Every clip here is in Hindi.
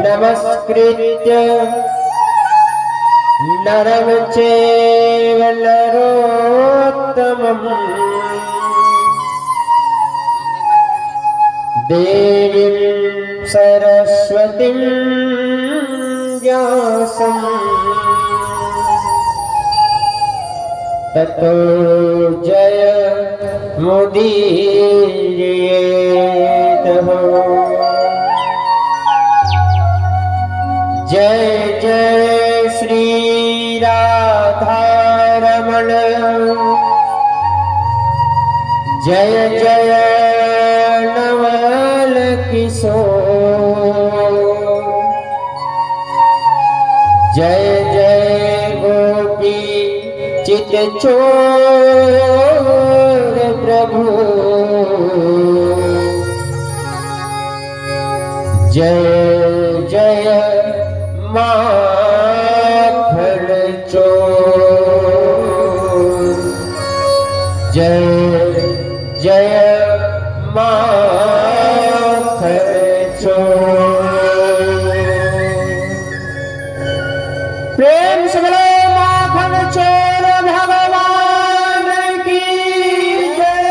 नमस्कृत्य नरं चैव नरोत्तमं देवीं सरस्वतीं व्यासं ततो जय मुदीरयेत्। जय जय श्री राधारमण, जय जय नवल किशोर, जय जय गोपी चित चोर प्रभु, जय जय माखन चोर, जय जय माखन चोर। प्रेम से बोलो माखन चोर भगवान की जय।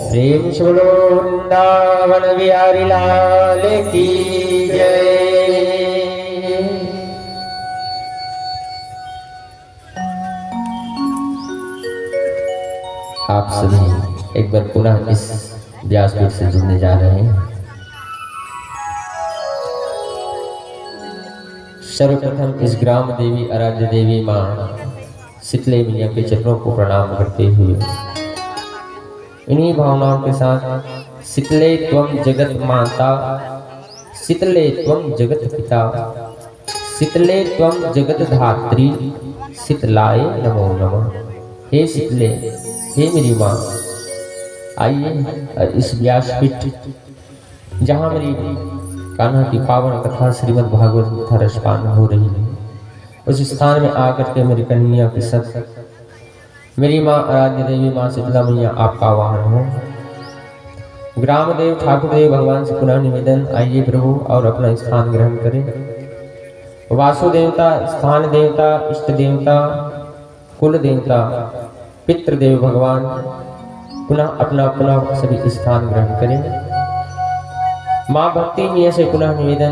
प्रेम से बोलो वृंदावन बिहारी लाल की जय। आप सभी एक बार पुनः इस व्यासपीठ से जुड़ने जा रहे हैं। सर्वप्रथम इस ग्राम देवी आराध्य देवी मां शीतले मैया के चरणों को प्रणाम करते हुए इन्हीं भावनाओं के साथ शीतले त्वं जगत माता, शीतले त्वं जगत पिता, शीतले त्वं जगत धात्री, शीतलाय नमो नमः। हे शीतले, हे मेरी माँ, आइए इस व्यासपीठ जहाँ मेरी कान्हा की पावन कथा श्रीमद् भागवत कथा रसपान हो रही है, उस स्थान में आकर के मेरी कन्हैया के साथ मेरी माँ आराध्य देवी माँ शीतला मैया आपका आवाहन हो। ग्रामदेव ठाकुर देव भगवान से पुनः निवेदन, आइए प्रभु और अपना स्थान ग्रहण करें। वासुदेवता, स्थान देवता, इष्ट देवता, कुल देवता, पितृदेव भगवान पुनः अपना अपना सभी स्थान ग्रहण करें। माँ भक्ति मैया से पुनः निवेदन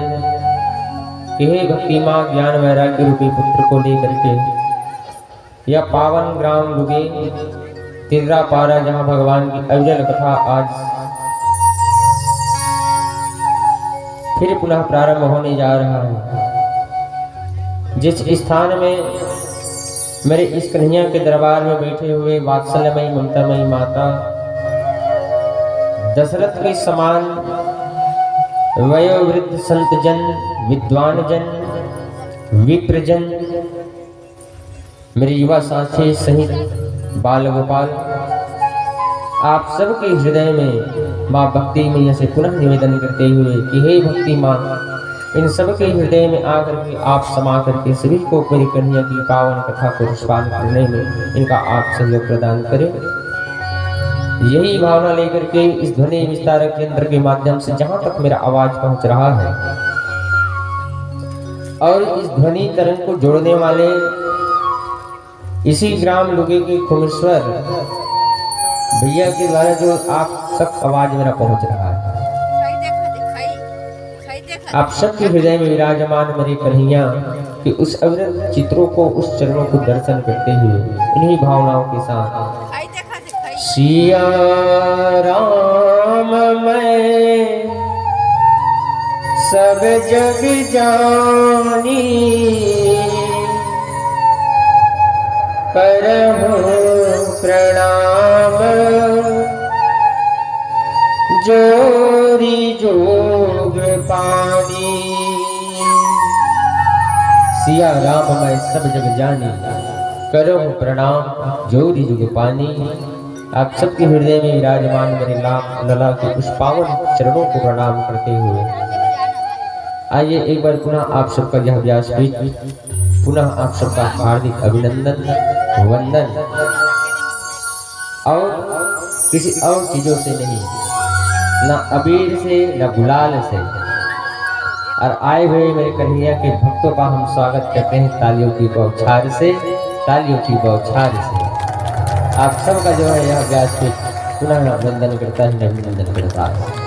कि हे भक्ति माँ, ज्ञान वैराग्य रूपी पुत्र को लेकर के यह पावन ग्राम लुगे तिर्रा पारा, जहाँ भगवान की अविरल कथा आज फिर पुनः प्रारंभ होने जा रहा है। जिस स्थान में मेरे इस कन्हैया के दरबार में बैठे हुए वात्सल्यमयी ममतामयी माता दशरथ के समान वयोवृद्ध संतजन, विद्वान जन, विप्रजन, मेरे युवा साथी सहित बाल गोपाल, आप सबके हृदय में माँ भक्ति मैया से पुनः निवेदन करते हुए कि हे भक्ति माँ, इन सबके हृदय में आकर के आप समा करके सभी को मेरी कन्हैया की पावन कथा को रसपान करने में इनका आप सहयोग प्रदान करें। यही भावना लेकर के इस ध्वनि विस्तारक यंत्र के माध्यम से जहां तक मेरा आवाज पहुंच रहा है और इस ध्वनि तरंग को जोड़ने वाले इसी ग्राम लुगे के खुमेश्वर भैया के द्वारा जो आप तक आवाज मेरा पहुंच रहा है, आप सबके हृदय में विराजमान मेरी कन्हैया कि उस अविरत चित्रों को, उस चरणों को दर्शन करते हुए इन्हीं भावनाओं के साथ सिया राम मैं सब जग जानी, करहूं प्रणाम जोरी जोग पानी। सिया राम मैं सब जग जानी, करहूं प्रणाम जोरी जोग पानी। आप सबके हृदय में विराजमान मेरे लला के उस पावन चरणों को प्रणाम करते हुए आइए एक बार पुनः आप सबका यह व्यासपीठ, पुनः आप सबका हार्दिक अभिनंदन, वंदन और किसी और चीज़ों से नहीं, न अबीर से न गुलाल से। और आए हुए मेरे कन्हैया के भक्तों का हम स्वागत करते हैं तालियों की बौछार से, तालियों की बौछार से। आप सबका जो है यह व्यासपीठ पुनः वंदन करता है, अभिनंदन करता है,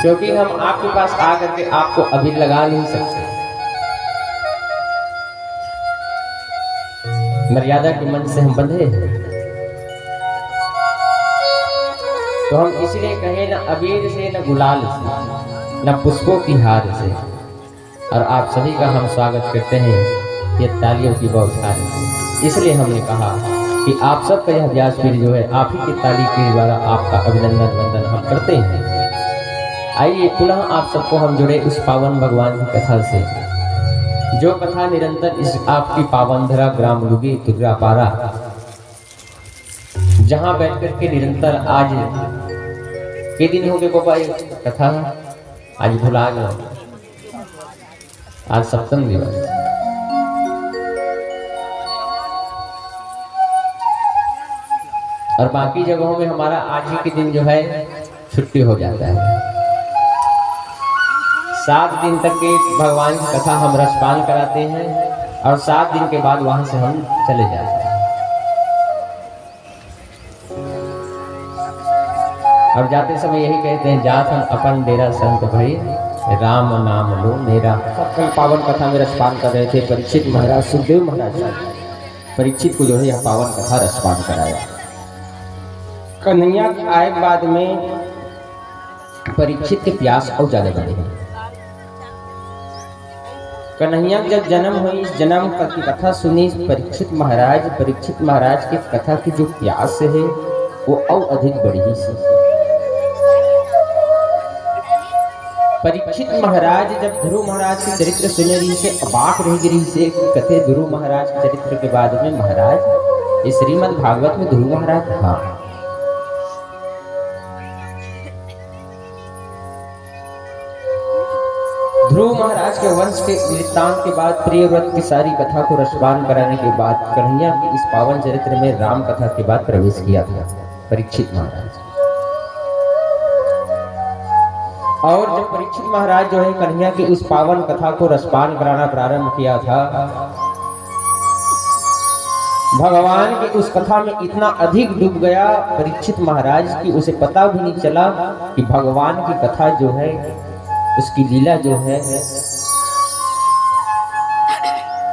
क्योंकि हम आपके पास आकर के आपको अबीर लगा नहीं सकते। मर्यादा के मन से हम बंधे हैं, तो हम इसलिए कहे न अबीर से न गुलाल से न पुष्पों की हार से। और आप सभी का हम स्वागत करते हैं ये तालियों की बौछार से। इसलिए हमने कहा कि आप सबका यह व्यासपीठ जो है आप ही की ताली के द्वारा आपका अभिनंदन वंदन हम करते हैं। आइए पुनः आप सबको हम जुड़े उस पावन भगवान की कथा से, जो कथा निरंतर इस आपकी पावन धरा ग्राम लुगी तुर्रापारा, जहां बैठकर के निरंतर आज के दिन हो गए बाबा ये कथा, आज भुला गया, आज सप्तम दिवस, और बाकी जगहों में हमारा आज ही के दिन जो है छुट्टी हो जाता है। 7 दिन तक के भगवान की कथा हम रसपान कराते हैं और 7 दिन के बाद वहां से हम चले जाते हैं। और जाते समय यही कहते हैं, जात हम अपन डेरा संत भाई राम नाम लो मेरा। कल पावन कथा में रसपान कर रहे थे परीक्षित महाराज, सुखदेव महाराज परीक्षित को जो है यह पावन कथा रसपान कराया। कन्हैया के आए बाद में परीक्षित के प्यास और ज्यादा बढ़े हैं। कन्हैया जब जन्म हुई, इस जन्म की कथा सुनी परीक्षित महाराज की कथा की जो प्यास है वो और अधिक बढ़ी सी। परीक्षित महाराज जब ध्रुव महाराज के चरित्र सुने रही से अबाक रह गिरी से कथे ध्रुव महाराज के चरित्र के बाद में महाराज इस श्रीमद् भागवत में ध्रुव महाराज था। ध्रुव महाराज के वंश के वृत्तांत के बाद प्रियव्रत की सारी कथा को रसपान कराने के बाद कन्हैया की इस पावन चरित्र में राम कथा के बाद प्रवेश किया था परीक्षित महाराज। और जब परीक्षित महाराज जो है कन्हैया की उस पावन कथा को रसपान कराना प्रारंभ किया था, भगवान की उस कथा में इतना अधिक डूब गया परीक्षित महाराज की उसे पता भी नहीं चला कि भगवान की कथा जो है उसकी लीला जो है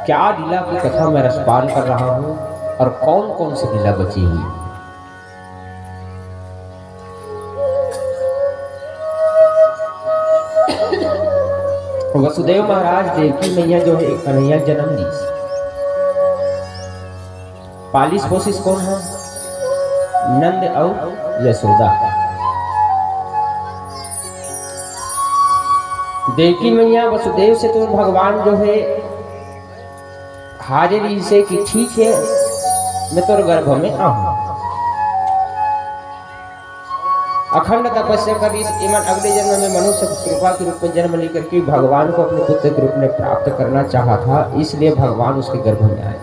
क्या लीला की कथा मैं रसपान कर रहा हूं और कौन कौन सी लीला बची हुई। वसुदेव महाराज देवकी मैया जो है कन्हैया जन्म दी, पालिस पोसिस कौन है? नंद और यशोदा। देवकी मैया वसुदेव से तो भगवान जो है हाजिरी से कि ठीक है मैं तो गर्भ में आऊं, अखंड तपस्या कर इस एवं अगले जन्म में मनुष्य कृपा के रूप में जन्म लेकर के भगवान को अपने पुत्र के रूप में प्राप्त करना चाहा था, इसलिए भगवान उसके गर्भ में आया।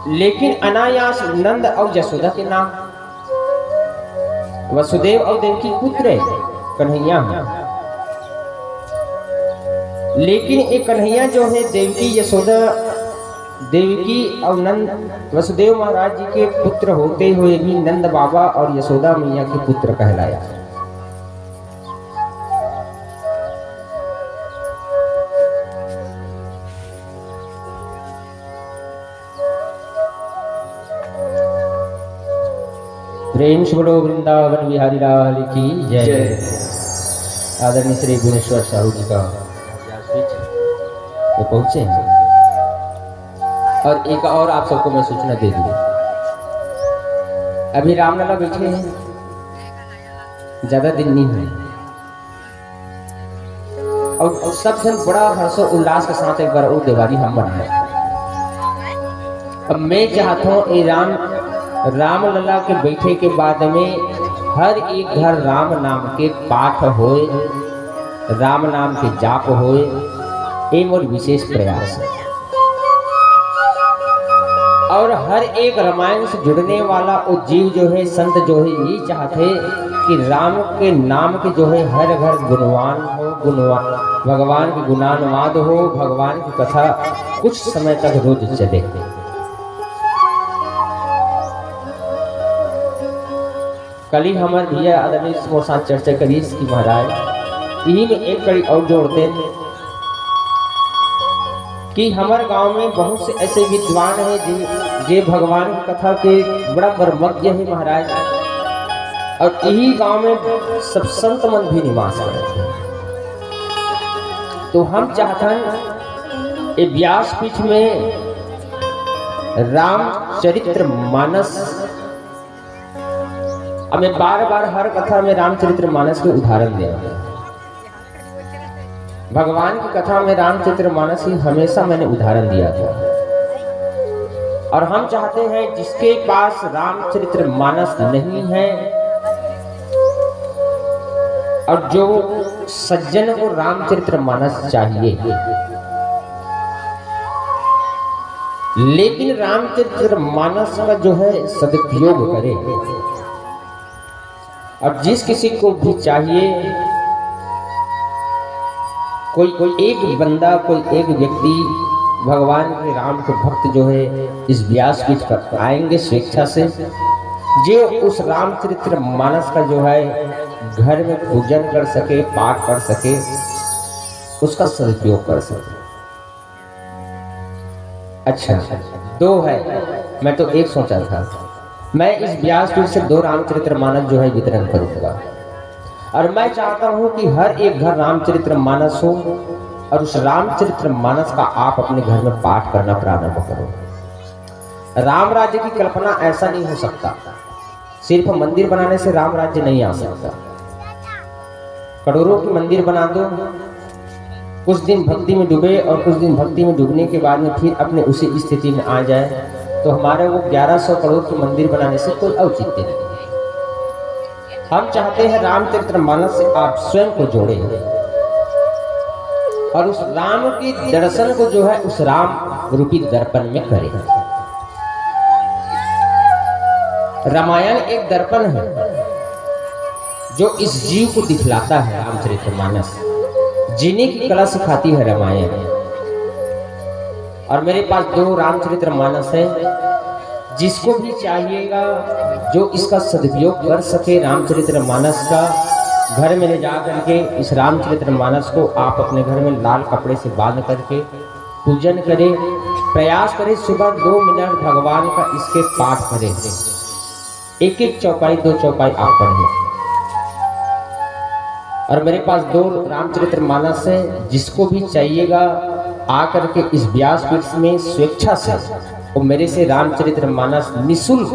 लेकिन अनायास नंद और यशोदा के नाम, वसुदेव और देवकी पुत्र है कन्हैया है, लेकिन एक कन्हैया जो है देवकी यशोदा देवकी और नंद वसुदेव महाराज जी के पुत्र होते हुए भी नंद बाबा और यशोदा मैया के पुत्र कहलाया। प्रेम से बोलो वृंदावन बिहारी लाल की जय। आदरणीय श्री गुणेश्वर साहू जी का तो पहुंचे हैं। और एक और आप सबको मैं सूचना दे दूं, अभी रामलला बैठे हैं, ज्यादा दिन नहीं हुए और सब जन बड़ा हर्षो उल्लास के साथ एक बार और दिवाली हम बनाए। अब मैं चाहता हूँ ये रामलला के बैठे के बाद में हर एक घर राम नाम के पाठ होए, राम नाम के जाप होए, ये मोर विशेष प्रयास है। और हर एक रामायण से जुड़ने वाला वो जीव जो है, संत जो है, यही चाहते कि राम के नाम के जो है हर घर गुणवान हो, गुणवान भगवान की गुणानुवाद हो, भगवान की कथा कुछ समय तक रोज चले। कल ही हमारे भैया आदमी वो साथ चर्चा करी इसकी महाराज, यही में एक कड़ी और जोड़ते कि हमारे गांव में बहुत से ऐसे विद्वान हैं जे भगवान की कथा के बड़ा मर्मज्ञ है महाराज, और यही गांव में सब संत मन भी निवास करते हैं। तो हम चाहते हैं ये व्यासपीठ में रामचरित्र मानस, हमें बार बार हर कथा में रामचरित्र मानस के उदाहरण दें। भगवान की कथा में रामचरित्र मानस ही हमेशा मैंने उदाहरण दिया था, और हम चाहते हैं जिसके पास रामचरित्र मानस नहीं है, और जो सज्जन को रामचरित्र मानस चाहिए लेकिन रामचरित्र मानस का जो है सदुपयोग करे, और जिस किसी को भी चाहिए, कोई एक बंदा, कोई एक व्यक्ति भगवान के राम के भक्त जो है इस व्यासपीठ पर आएंगे स्वेच्छा से, जो उस रामचरित्र मानस का जो है घर में पूजन कर सके, पाठ कर सके, उसका सदुपयोग कर सके। अच्छा, दो है, मैं तो एक सोचा था, मैं इस व्यासपीठ से 2 रामचरित्र मानस जो है वितरण करूंगा, और मैं चाहता हूं कि हर एक घर रामचरित्र मानस हो, और उस रामचरित्र मानस का आप अपने घर में पाठ करना प्रारंभ करो। राम राज्य की कल्पना ऐसा नहीं हो सकता, सिर्फ मंदिर बनाने से राम राज्य नहीं आ सकता। करोड़ों की मंदिर बना दो, कुछ दिन भक्ति में डूबे, और कुछ दिन भक्ति में डूबने के बाद में फिर अपने उसी स्थिति में आ जाए, तो हमारे वो 1100 करोड़ की मंदिर बनाने से कोई औचित्य नहीं। हम चाहते हैं रामचरित्र मानस से आप स्वयं को जोड़े, और उस राम के दर्शन को जो है उस राम रूपी दर्पण में करें। रामायण एक दर्पण है जो इस जीव को दिखलाता है। रामचरित्र मानस जीने की कला सिखाती है रामायण, और मेरे पास 2 रामचरित्र मानस है, जिसको भी चाहिएगा जो इसका सदुपयोग कर सके रामचरित्र मानस का, घर में ले जा करके इस रामचरित्र मानस को आप अपने घर में लाल कपड़े से बांध करके पूजन करें, प्रयास करें सुबह 2 मिनट भगवान का इसके पाठ करें, एक चौपाई 2 चौपाई आप पढ़ें। और मेरे पास 2 रामचरित्र मानस है, जिसको भी चाहिएगा आकर के इस व्यासपीठ में स्वेच्छा से वो मेरे से रामचरित्र मानस निःशुल्क,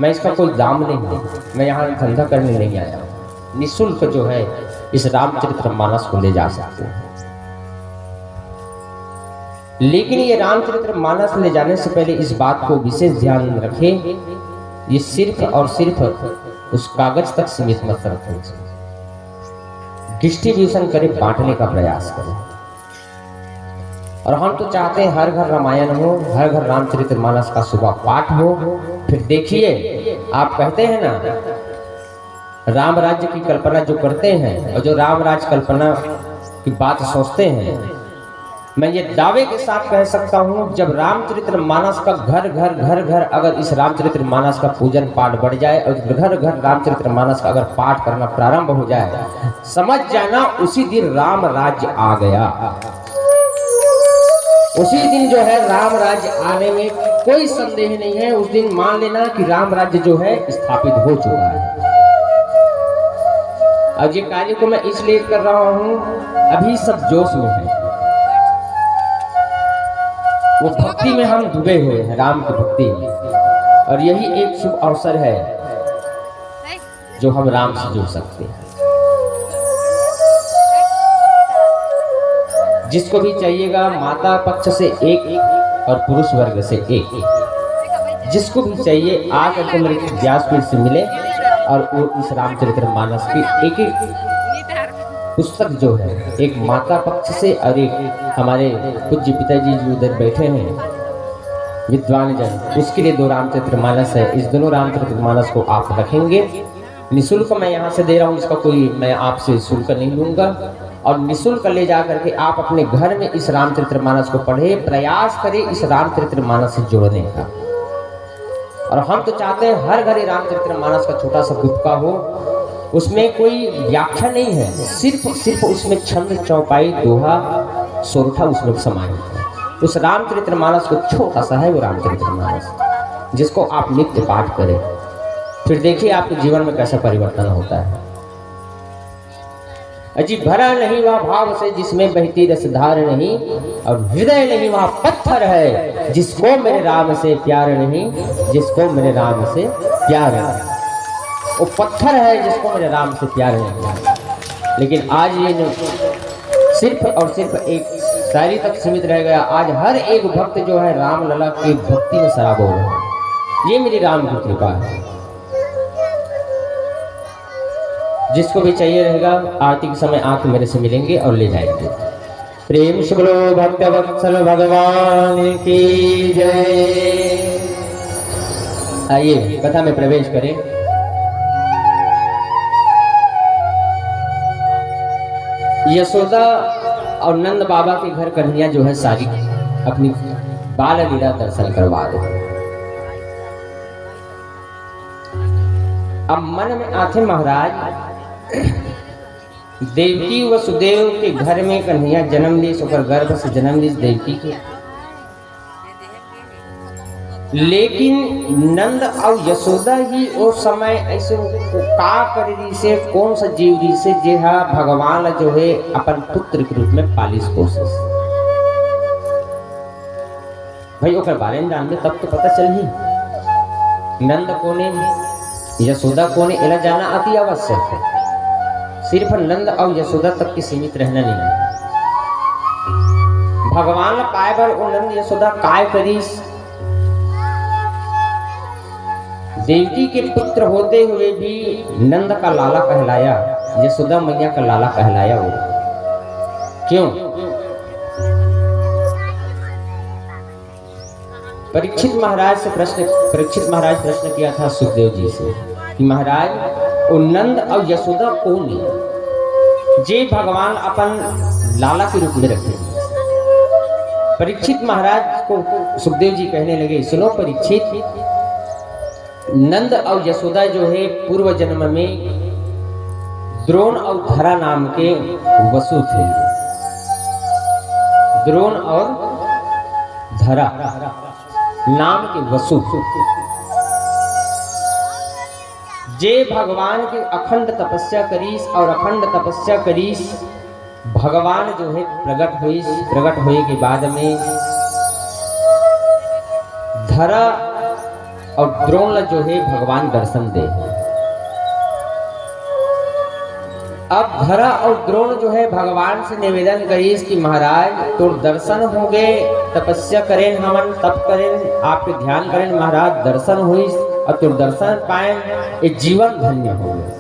मैं इसका कोई दाम नहीं है, मैं यहाँ धंधा करने नहीं आया, निःशुल्क जो है इस रामचरित्र मानस को ले जा सकते हैं। लेकिन ये रामचरित्र मानस ले जाने से पहले इस बात को विशेष ध्यान रखें, ये सिर्फ और सिर्फ उस कागज तक सीमित मत रखें, डिस्ट्रीब्यूशन करें, बांटने का प्रयास करें। और हम तो चाहते हैं हर घर रामायण हो, हर घर रामचरित्र मानस का सुबह पाठ हो। फिर देखिए, आप कहते हैं ना राम राज्य की कल्पना जो करते हैं और जो राम राज्य कल्पना की बात सोचते हैं, मैं ये दावे के साथ कह सकता हूँ, जब रामचरित्र मानस का घर घर अगर इस रामचरित्र मानस का पूजन पाठ बढ़ जाए और घर घर रामचरित्र मानस का अगर पाठ करना प्रारंभ हो जाए, समझ जाना उसी दिन राम राज्य आ गया। उसी दिन जो है राम राज्य आने में कोई संदेह नहीं है। उस दिन मान लेना कि राम राज्य जो है स्थापित हो चुका है। अब ये कार्य को मैं इसलिए कर रहा हूँ, अभी सब जोश में है, वो भक्ति में हम डूबे हुए हैं, राम की भक्ति में, और यही एक शुभ अवसर है जो हम राम से जुड़ सकते हैं। जिसको भी चाहिएगा, माता पक्ष से एक और पुरुष वर्ग से एक, जिसको भी चाहिए आकर के मेरे व्यासपीठ से मिले और वो इस रामचरित्र मानस की एक पुस्तक जो है, एक माता पक्ष से और एक हमारे पूज्य पिताजी जी उधर बैठे हैं, विद्वान जन, उसके लिए 2 रामचरितमानस है। इस दोनों रामचरितमानस को आप रखेंगे, निःशुल्क मैं यहाँ से दे रहा हूँ, इसका कोई मैं आपसे शुल्क नहीं लूंगा। और निःशुल्क ले जा करके आप अपने घर में इस रामचरितमानस को पढ़े, प्रयास करें इस रामचरितमानस से जुड़ने का। और हम तो चाहते हैं हर घर रामचरितमानस का छोटा सा गुटका हो, उसमें कोई व्याख्या नहीं है, सिर्फ उसमें छंद, चौपाई, दोहा, सोरठा उसमें समाहित है। उस रामचरितमानस को छोटा सा है वो रामचरितमानस, जिसको आप नित्य पाठ करें, फिर देखिए आपके जीवन में कैसा परिवर्तन होता है। अजी भरा नहीं वह भाव से जिसमें बहती रसधार नहीं, और हृदय नहीं वह पत्थर है जिसको मेरे राम से प्यार नहीं, जिसको मेरे राम से प्यार नहीं। वो पत्थर है जिसको मेरे राम से प्यार नहीं। लेकिन आज ये सिर्फ और सिर्फ एक शायरी तक सीमित रह गया। आज हर एक भक्त जो है राम लला की भक्ति में सराबोर है। ये मेरी राम की कृपा है। जिसको भी चाहिए रहेगा आरती के समय आके मेरे से मिलेंगे और ले जाएंगे। प्रेम से बोलो भक्त वत्सल भगवान की जय। आइए कथा में प्रवेश करें। यशोदा और नंद बाबा के घर कन्हैया जो है सारी अपनी बाल लीला दर्शन करवा दे। अब मन में आते महाराज देवकी वसुदेव के घर में कन्हैया जन्म ली, सुकर गर्भ से जन्म ली देवकी के। लेकिन नंद और यशोदा ही उस समय ऐसे का कर रही से, कौन सा जीव रही से जेहा भगवान जो है अपन पुत्र के रूप में पालिस कोशिश। भाई ओकर बारे में जानते तब तो पता चल ही नंद कोने यशोदा कोने एला जाना अति आवश्यक है। सिर्फ नंद और यशोदा तक की सीमित रहना नहीं। भगवान काय बार वो नंद यशोदा काय करीस, देवकी के पुत्र होते हुए भी नंद का लाला कहलाया, यशोदा मैया का लाला कहलाया। वो क्यों? परीक्षित महाराज प्रश्न किया था सुखदेव जी से कि महाराज वो नंद और यशोदा कौन है जे भगवान अपन लाला के रूप में रखे। परीक्षित महाराज को सुखदेव जी कहने लगे, सुनो परीक्षित, नंद और यशोदा जो है पूर्व जन्म में द्रोण और धरा नाम के वसु थे। द्रोण और धरा नाम के वसु जे भगवान की अखंड तपस्या करीस, और अखंड तपस्या करीस भगवान जो है प्रकट हुए के बाद में धरा और द्रोण जो है भगवान दर्शन दे। अब धरा और द्रोण जो है भगवान से निवेदन करीस कि महाराज तो दर्शन हो गए, तपस्या करें, हमन तप करें, आपके ध्यान करें महाराज, दर्शन हुई और तो दर्शन पाए, ये जीवन धन्य हो गए।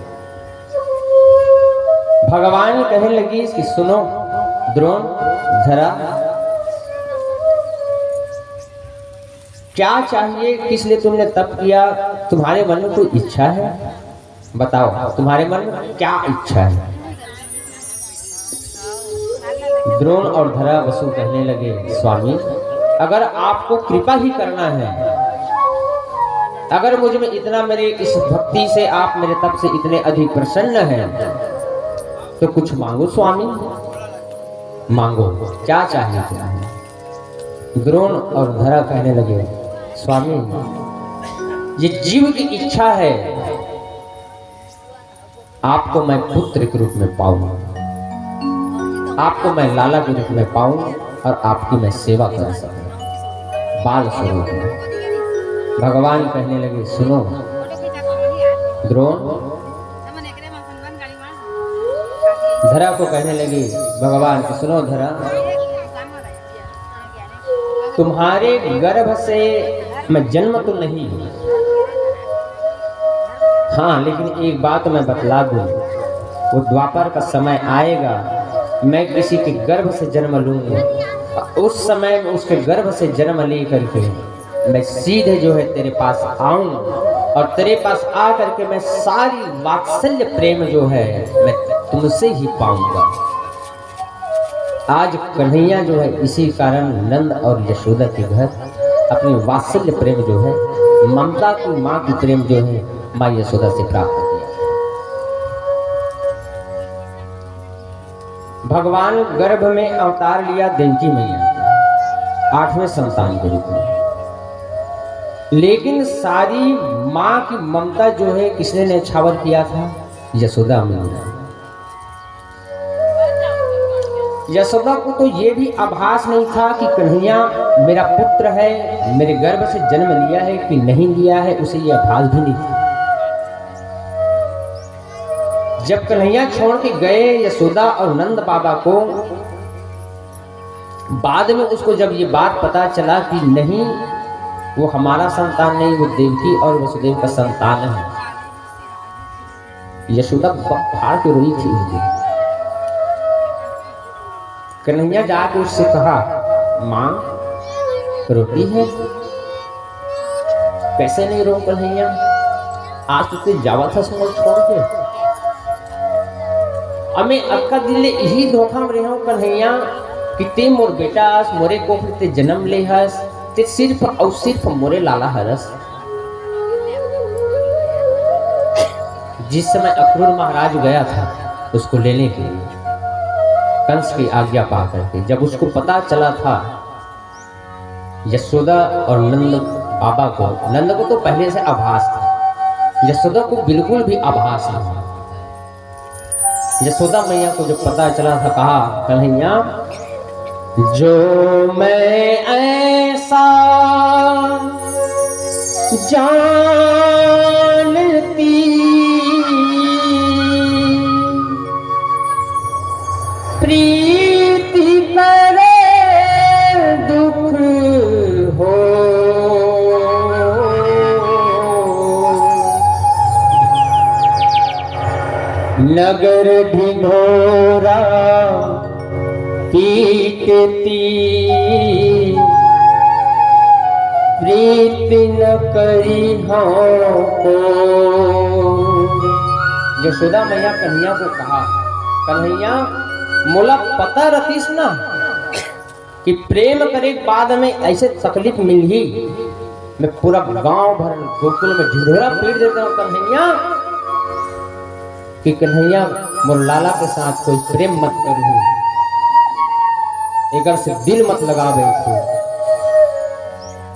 भगवान कहने लगी कि सुनो द्रोण धरा, क्या चाहिए, किस लिए तुमने तप किया, तुम्हारे मन में कोई इच्छा है, बताओ तुम्हारे मन में क्या इच्छा है। द्रोण और धरा वसु कहने लगे, स्वामी अगर आपको कृपा ही करना है, अगर मुझ में इतना, मेरे इस भक्ति से आप मेरे तप से इतने अधिक प्रसन्न हैं, तो कुछ मांगो स्वामी, मांगो, क्या चाहिए तुम्हें। द्रोण और धरा कहने लगे, स्वामी ये जीव की इच्छा है, आपको मैं पुत्र के रूप में पाऊं, आपको मैं लाला के रूप में पाऊं और आपकी मैं सेवा कर सकूं बाल स्वरूप में। भगवान कहने लगे, सुनो द्रोण, धरा को कहने लगे भगवान कि सुनो धरा, तुम्हारे गर्भ से मैं जन्म तो नहीं, हाँ लेकिन एक बात मैं बतला दूं, वो द्वापर का समय आएगा, मैं किसी के गर्भ से जन्म लूंगा, उस समय में उसके गर्भ से जन्म लेकर के मैं सीधे जो है तेरे पास आऊं और तेरे पास आकर के मैं सारी वात्सल्य प्रेम जो है मैं तुमसे ही पाऊंगा। आज कन्हैया जो है इसी कारण नंद और यशोदा के घर अपनी वात्सल्य प्रेम जो है, ममता की माँ की प्रेम जो है माँ यशोदा से प्राप्त किया। भगवान गर्भ में अवतार लिया देवकी मैया का 8वें संतान के रूप में, लेकिन सारी माँ की ममता जो है किसने न्यौछावर किया था? यशोदा मैया। यशोदा को तो ये भी आभास नहीं था कि कन्हैया मेरा पुत्र है, मेरे गर्भ से जन्म लिया है कि नहीं लिया है, उसे ये आभास भी नहीं था। जब कन्हैया छोड़ के गए यशोदा और नंद बाबा को, बाद में उसको जब ये बात पता चला कि नहीं वो हमारा संतान नहीं, वो देवकी और वसुदेव का संतान है, यशोदा फाड़ के रोई थी। कन्हैया जाकर उससे कहा, मां रोटी है? कैसे नहीं रो कन्हैया, आज तुझे जावा था समझ छोड़ के, हमें अक्का दिले यही धोखा में रहो कन्हैया कि ते मोर बेटा मोरे को ते जन्म ले हस, ते सिर्फ और सिर्फ मोरे लाला हरस। जिस समय अक्रूर महाराज गया था उसको लेने के लिए कंस की आज्ञा पा करके, जब उसको पता चला था यशोदा और नंद बाबा को, नंद को तो पहले से आभास था, यशोदा को बिल्कुल भी आभास नहीं। यशोदा मैया को जब पता चला था, कहा कन्हैया जो मैं ऐसा जानती प्रीति करे दुख हो, नगर ढिढोरा पीटती प्रीति न करी हमको। यशोदा मैया कन्हैया को कहा, कन्हैया मोला पता रतीस ना कि प्रेम करे के बाद में ऐसे तकलीफ मिल ही, मैं पूरा गांव भर गोकुल में ढिढोरा पीट देता हूँ कन्हैया, कि कन्हैया मोर लाला के साथ कोई प्रेम मत करू, एक से दिल मत लगा बैठो।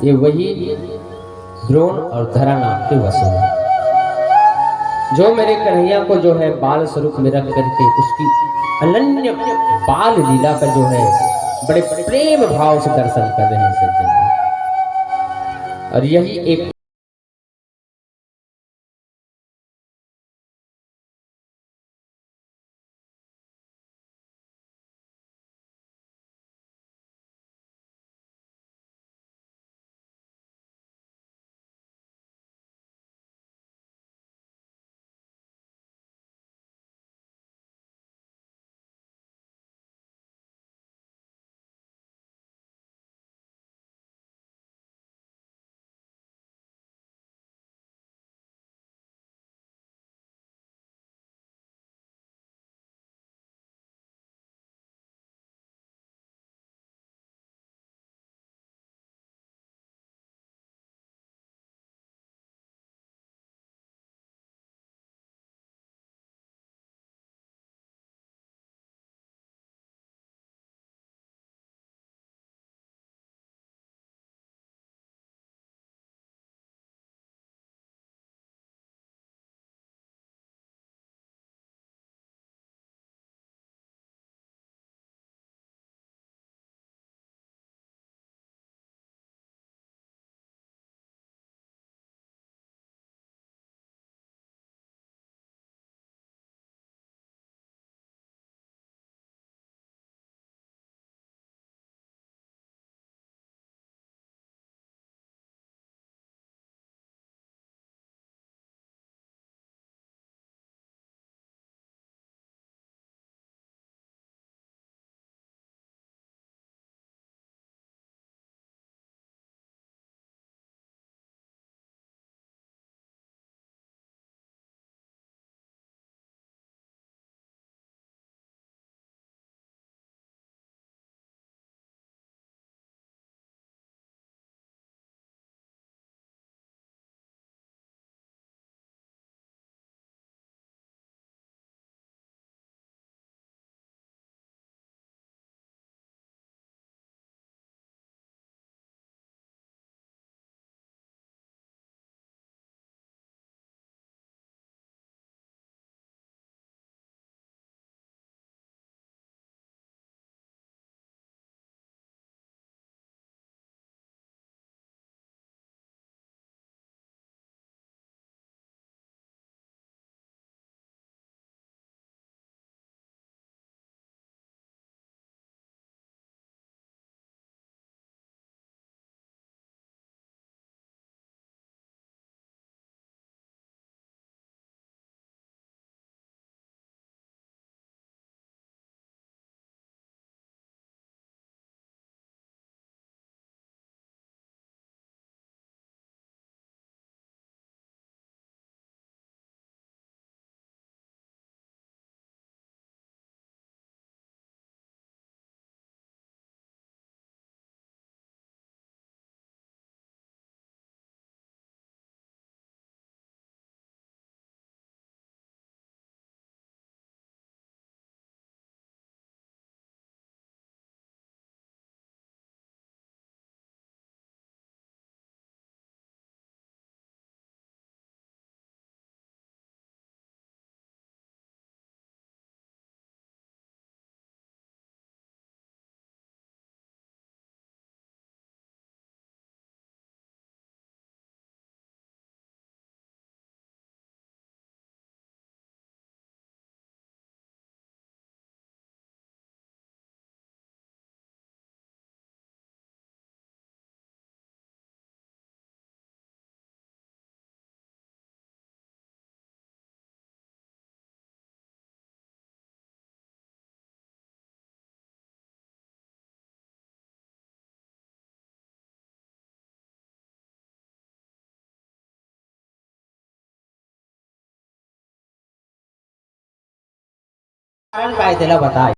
ये वही द्रोण और धरा नाम के वसु है, जो मेरे कन्हैया को जो है बाल स्वरूप में रख करके उसकी अनन्य बाल लीला का जो है बड़े प्रेम भाव से दर्शन कर रहे हैं सज्जन। और यही एक कारण काय त्याला बताय।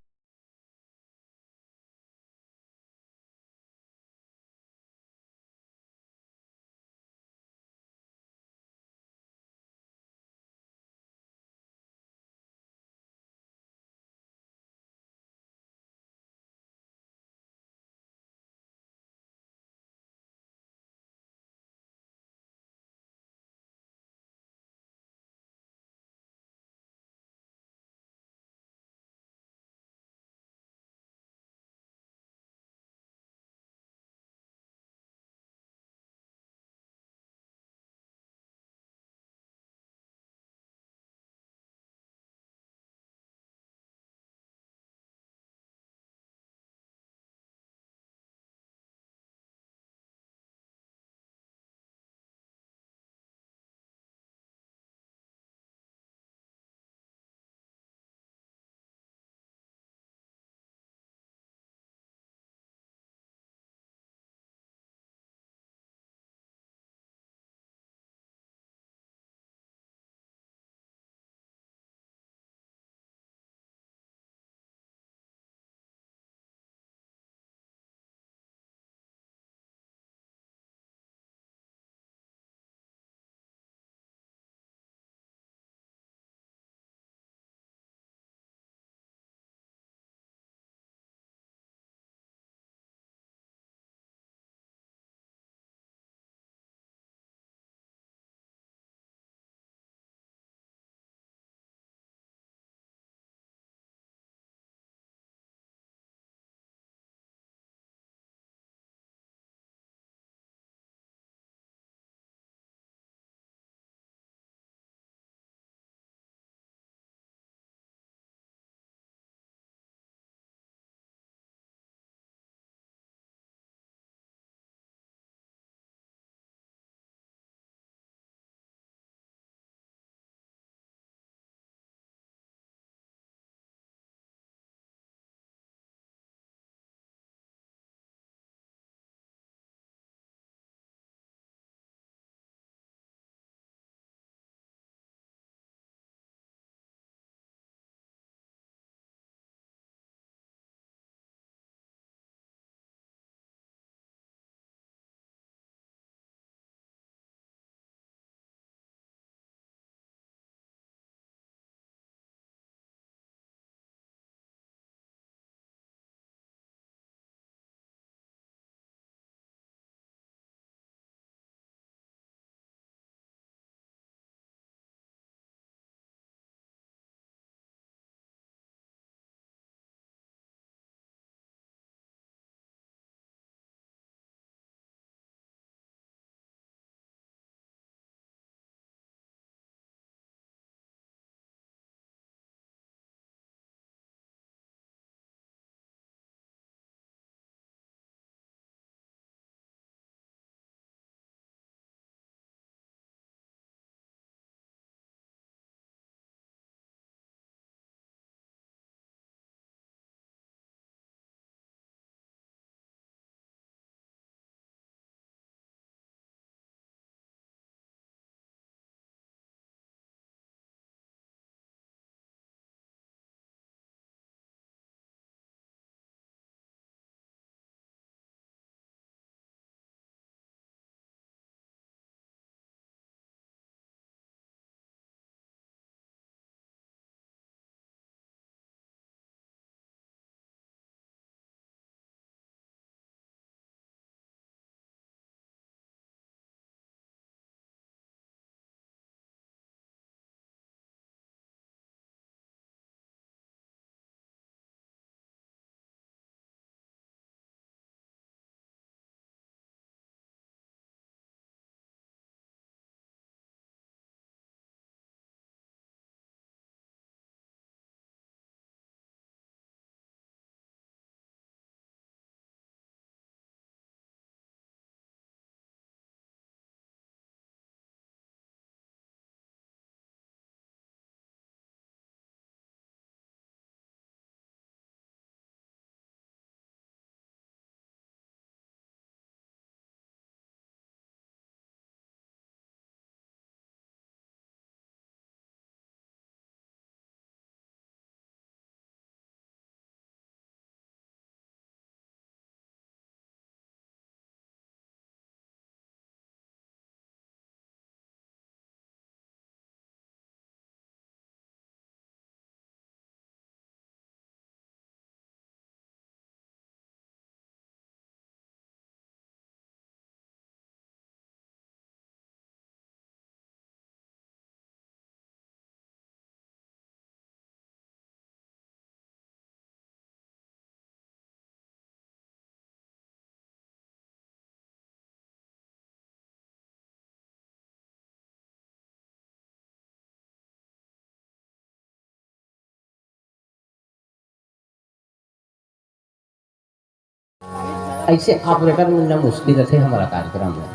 ऐसे ऑपरेटर मिलना मुश्किल रहे हमारा कार्यक्रम में,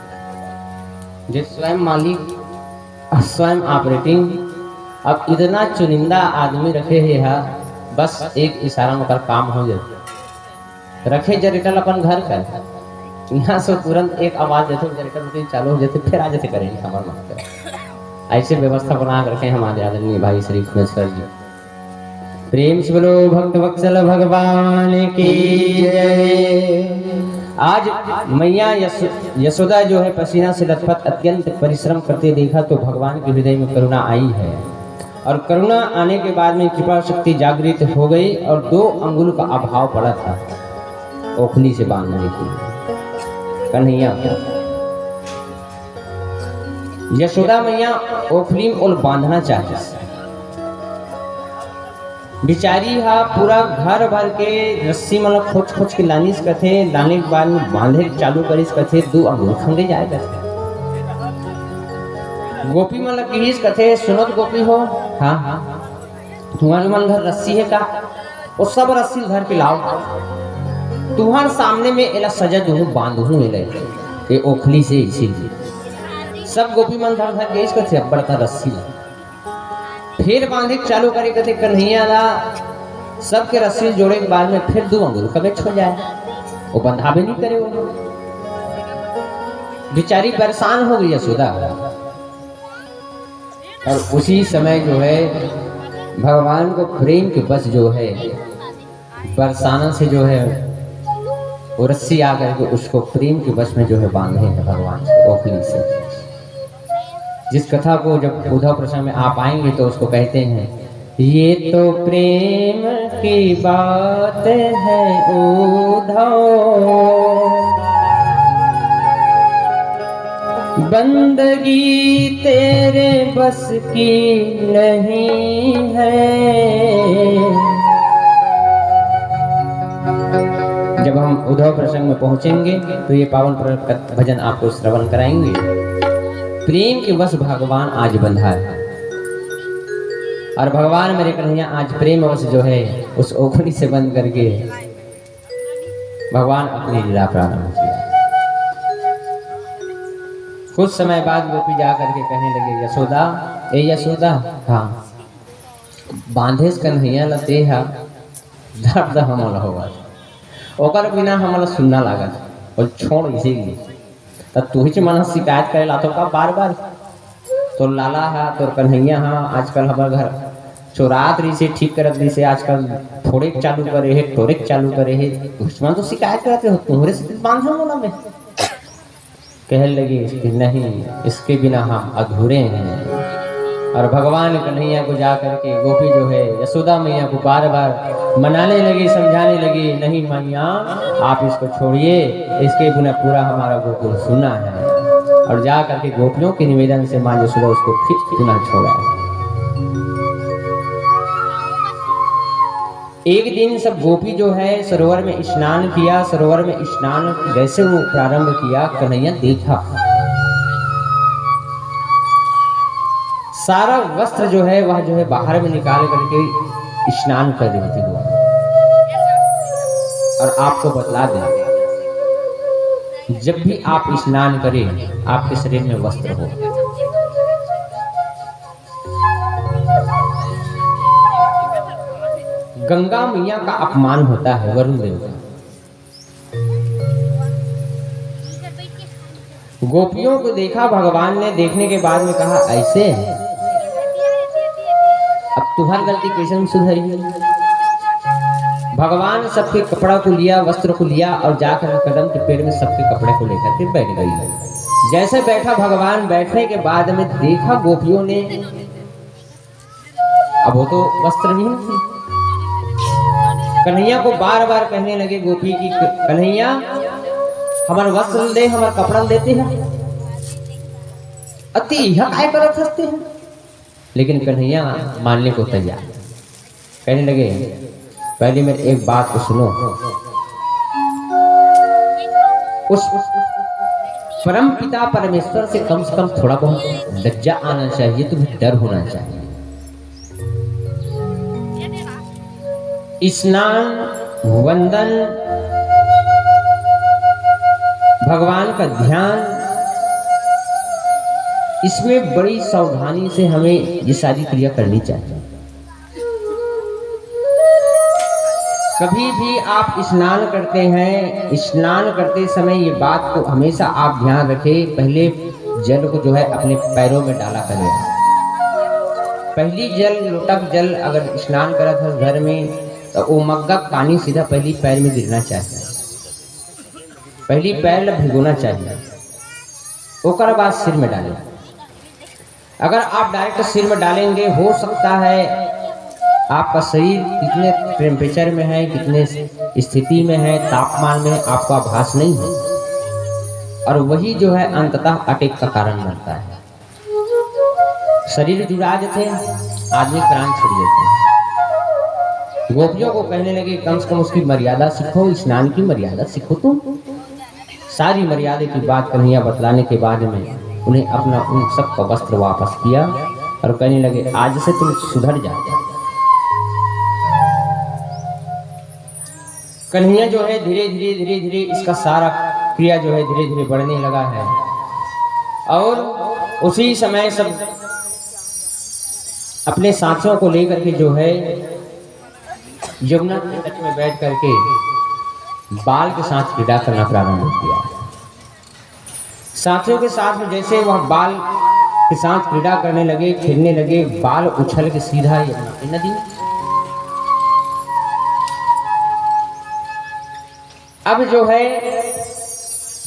जो स्वयं मालिक स्वयं ऑपरेटिंग। अब इतना चुनिंदा आदमी रखे है, बस एक इशारा में कर काम हो जाए। रखे जनरेटर अपन घर का, यहाँ से तुरंत एक आवाज देते जनरेटर चालू हो जाते, फिर आ जाते करेंगे हमारे मन। ऐसे व्यवस्था बना कर रखे हमारे आदरणीय भाई श्री खुनेश्वर जी। प्रेम से बोलो भक्त वत्सल भगवान की जय। आज मैया यशोदा जो है पसीना से लथपथ अत्यंत परिश्रम करते देखा तो भगवान के हृदय में करुणा आई है, और करुणा आने के बाद में कृपा शक्ति जागृत हो गई और 2 अंगुल का अभाव पड़ा था ओखली से बांधने के लिए। कन्हैया यशोदा मैया ओखली में बांधना चाहती, बिचारी हा पूरा घर भर के रस्सी मतलब खोच खोच के लानी कथे, लाने के बाद में बांधे चालू करिस कथे 2 अंगूर खंडे जाए कथे। गोपी मतलब किस कथे सुनत गोपी हो, हाँ तुम्हारे मन घर रस्सी है का, वो सब रस्सी घर पे लाओ, तुम्हारे सामने में एला सजा दूं बांधूं ये ओखली से, इसीलिए सब गोपी मन घर घर गए कथे अब बड़का रस्सी फिर बांधे चालू करे कहते कन्हैया ला सबके रस्सी जोड़े के बाद में फिर 2 अंगुल कभी छो जाए, वो बंधावे नहीं करे। वो बेचारी परेशान हो गई यशोदा। और उसी समय जो है भगवान को प्रेम के बस जो है बरसाना से जो है वो रस्सी आ करके उसको प्रेम के बस में जो है बांधे हैं भगवान ओखली से। जिस कथा को जब उद्धव प्रसंग में आप आएंगे तो उसको कहते हैं, ये तो प्रेम की बात है उद्धव, बंदगी तेरे बस की नहीं है। जब हम उद्धव प्रसंग में पहुंचेंगे तो ये पावन भजन आपको श्रवण कराएंगे। प्रेम के बस भगवान आज बंधा है, और भगवान मेरे कन्हैया आज प्रेम वश जो है उस ओखली से बंद करके भगवान अपनी लीला प्रारंभ किया। कुछ समय बाद गोपी जा करके कहने लगे, यशोदा ए यशोदा, हाँ बांधे कन्हैया लते है दर्द हमला होगा, ओकर बिना हमला सुनना लागत और छोड़ इसीलिए तब तू ही मन शिकायत करे ला तो का बार बार तो लाला है तो कन्हैया हाँ आजकल हमारे घर चोरात रही से ठीक करत रही से, आजकल थोड़े चालू करे है थोड़े चालू करे है, दुश्मन तो शिकायत करते हो तुम्हारे से बांधो बोला में। कह लगी नहीं इसके बिना हम अधूरे हैं। और भगवान कन्हैया को जा करके गोपी जो है यशोदा मैया को बार बार मनाने लगी, समझाने लगी, नहीं मैया आप इसको छोड़िए, इसके बिना पूरा हमारा गोकुल सुना है। और जा करके गोपियों के निवेदन से माँ यशोदा उसको फिर पुनः छोड़ा। एक दिन सब गोपी जो है सरोवर में स्नान किया, सरोवर में स्नान जैसे वो प्रारंभ किया कन्हैया देखा सारा वस्त्र जो है वह जो है बाहर में निकाल करके स्नान कर रही थी वो। और आपको बतला दें जब भी आप स्नान करें आपके शरीर में वस्त्र हो, गंगा मैया का अपमान होता है वरुण देव का। गोपियों को देखा भगवान ने, देखने के बाद में कहा ऐसे अब तुम्हारी गलती कैसे सुधरी। भगवान सबके कपड़ा को लिया, वस्त्र को लिया और जाकर कदम के पेड़ में सबके कपड़े को लेकर के बैठ गई। जैसे बैठा भगवान, बैठने के बाद में देखा गोपियों ने, अब वो तो वस्त्र नहीं थी। कन्हैया को बार बार कहने लगे गोपी की कन्हैया हमारे वस्त्र दे, हमारे कपड़ा देते हैं, अति यह काय करत हंसते हैं। लेकिन कन्हैया मानने को तैयार। कहने लगे पहले मेरी एक बात को सुनो, उस परम पिता परमेश्वर से कम थोड़ा बहुत लज्जा आना चाहिए, तुम्हें डर होना चाहिए। स्नान वंदन भगवान का ध्यान, इसमें बड़ी सावधानी से हमें ये सारी क्रिया करनी चाहिए। कभी भी आप स्नान करते हैं, स्नान करते समय ये बात को हमेशा आप ध्यान रखें, पहले जल को जो है अपने पैरों में डाला करें। पहली जल लोटक जल अगर स्नान करा था घर में, तो वो मग्गा पानी सीधा पहली पैर में गिरना चाहिए, पहली पैर भिगोना चाहिए, उसके बाद सिर में डालें। अगर आप डायरेक्ट सिर में डालेंगे, हो सकता है आपका शरीर कितने टेम्परेचर में है, कितने स्थिति में है, तापमान में है, आपको आभास नहीं है, और वही जो है अंततः अटैक का कारण बनता है। शरीर जुड़ा जाते हैं, आदमी प्राण छोड़ देते हैं। गोपियों को कहने लगे कम से कम उसकी मर्यादा सीखो, स्नान की मर्यादा सीखो। तुम सारी मर्यादा की बात कन्हैया बतलाने के बाद में उन्हें अपना उन सबका वस्त्र वापस किया और कहने लगे आज से तुम सुधर जाओ। कन्हैया जो है धीरे धीरे इसका सारा क्रिया जो है धीरे धीरे बढ़ने लगा है, और उसी समय सब अपने साथियों को लेकर के जो है यमुना के तट में बैठ करके बाल के साथ क्रीड़ा करना प्रारंभ किया। साथियों के साथ में जैसे वह बाल के साथ क्रीड़ा करने लगे, खेलने लगे, बाल उछल के सीधा यमुना की नदी। अब जो है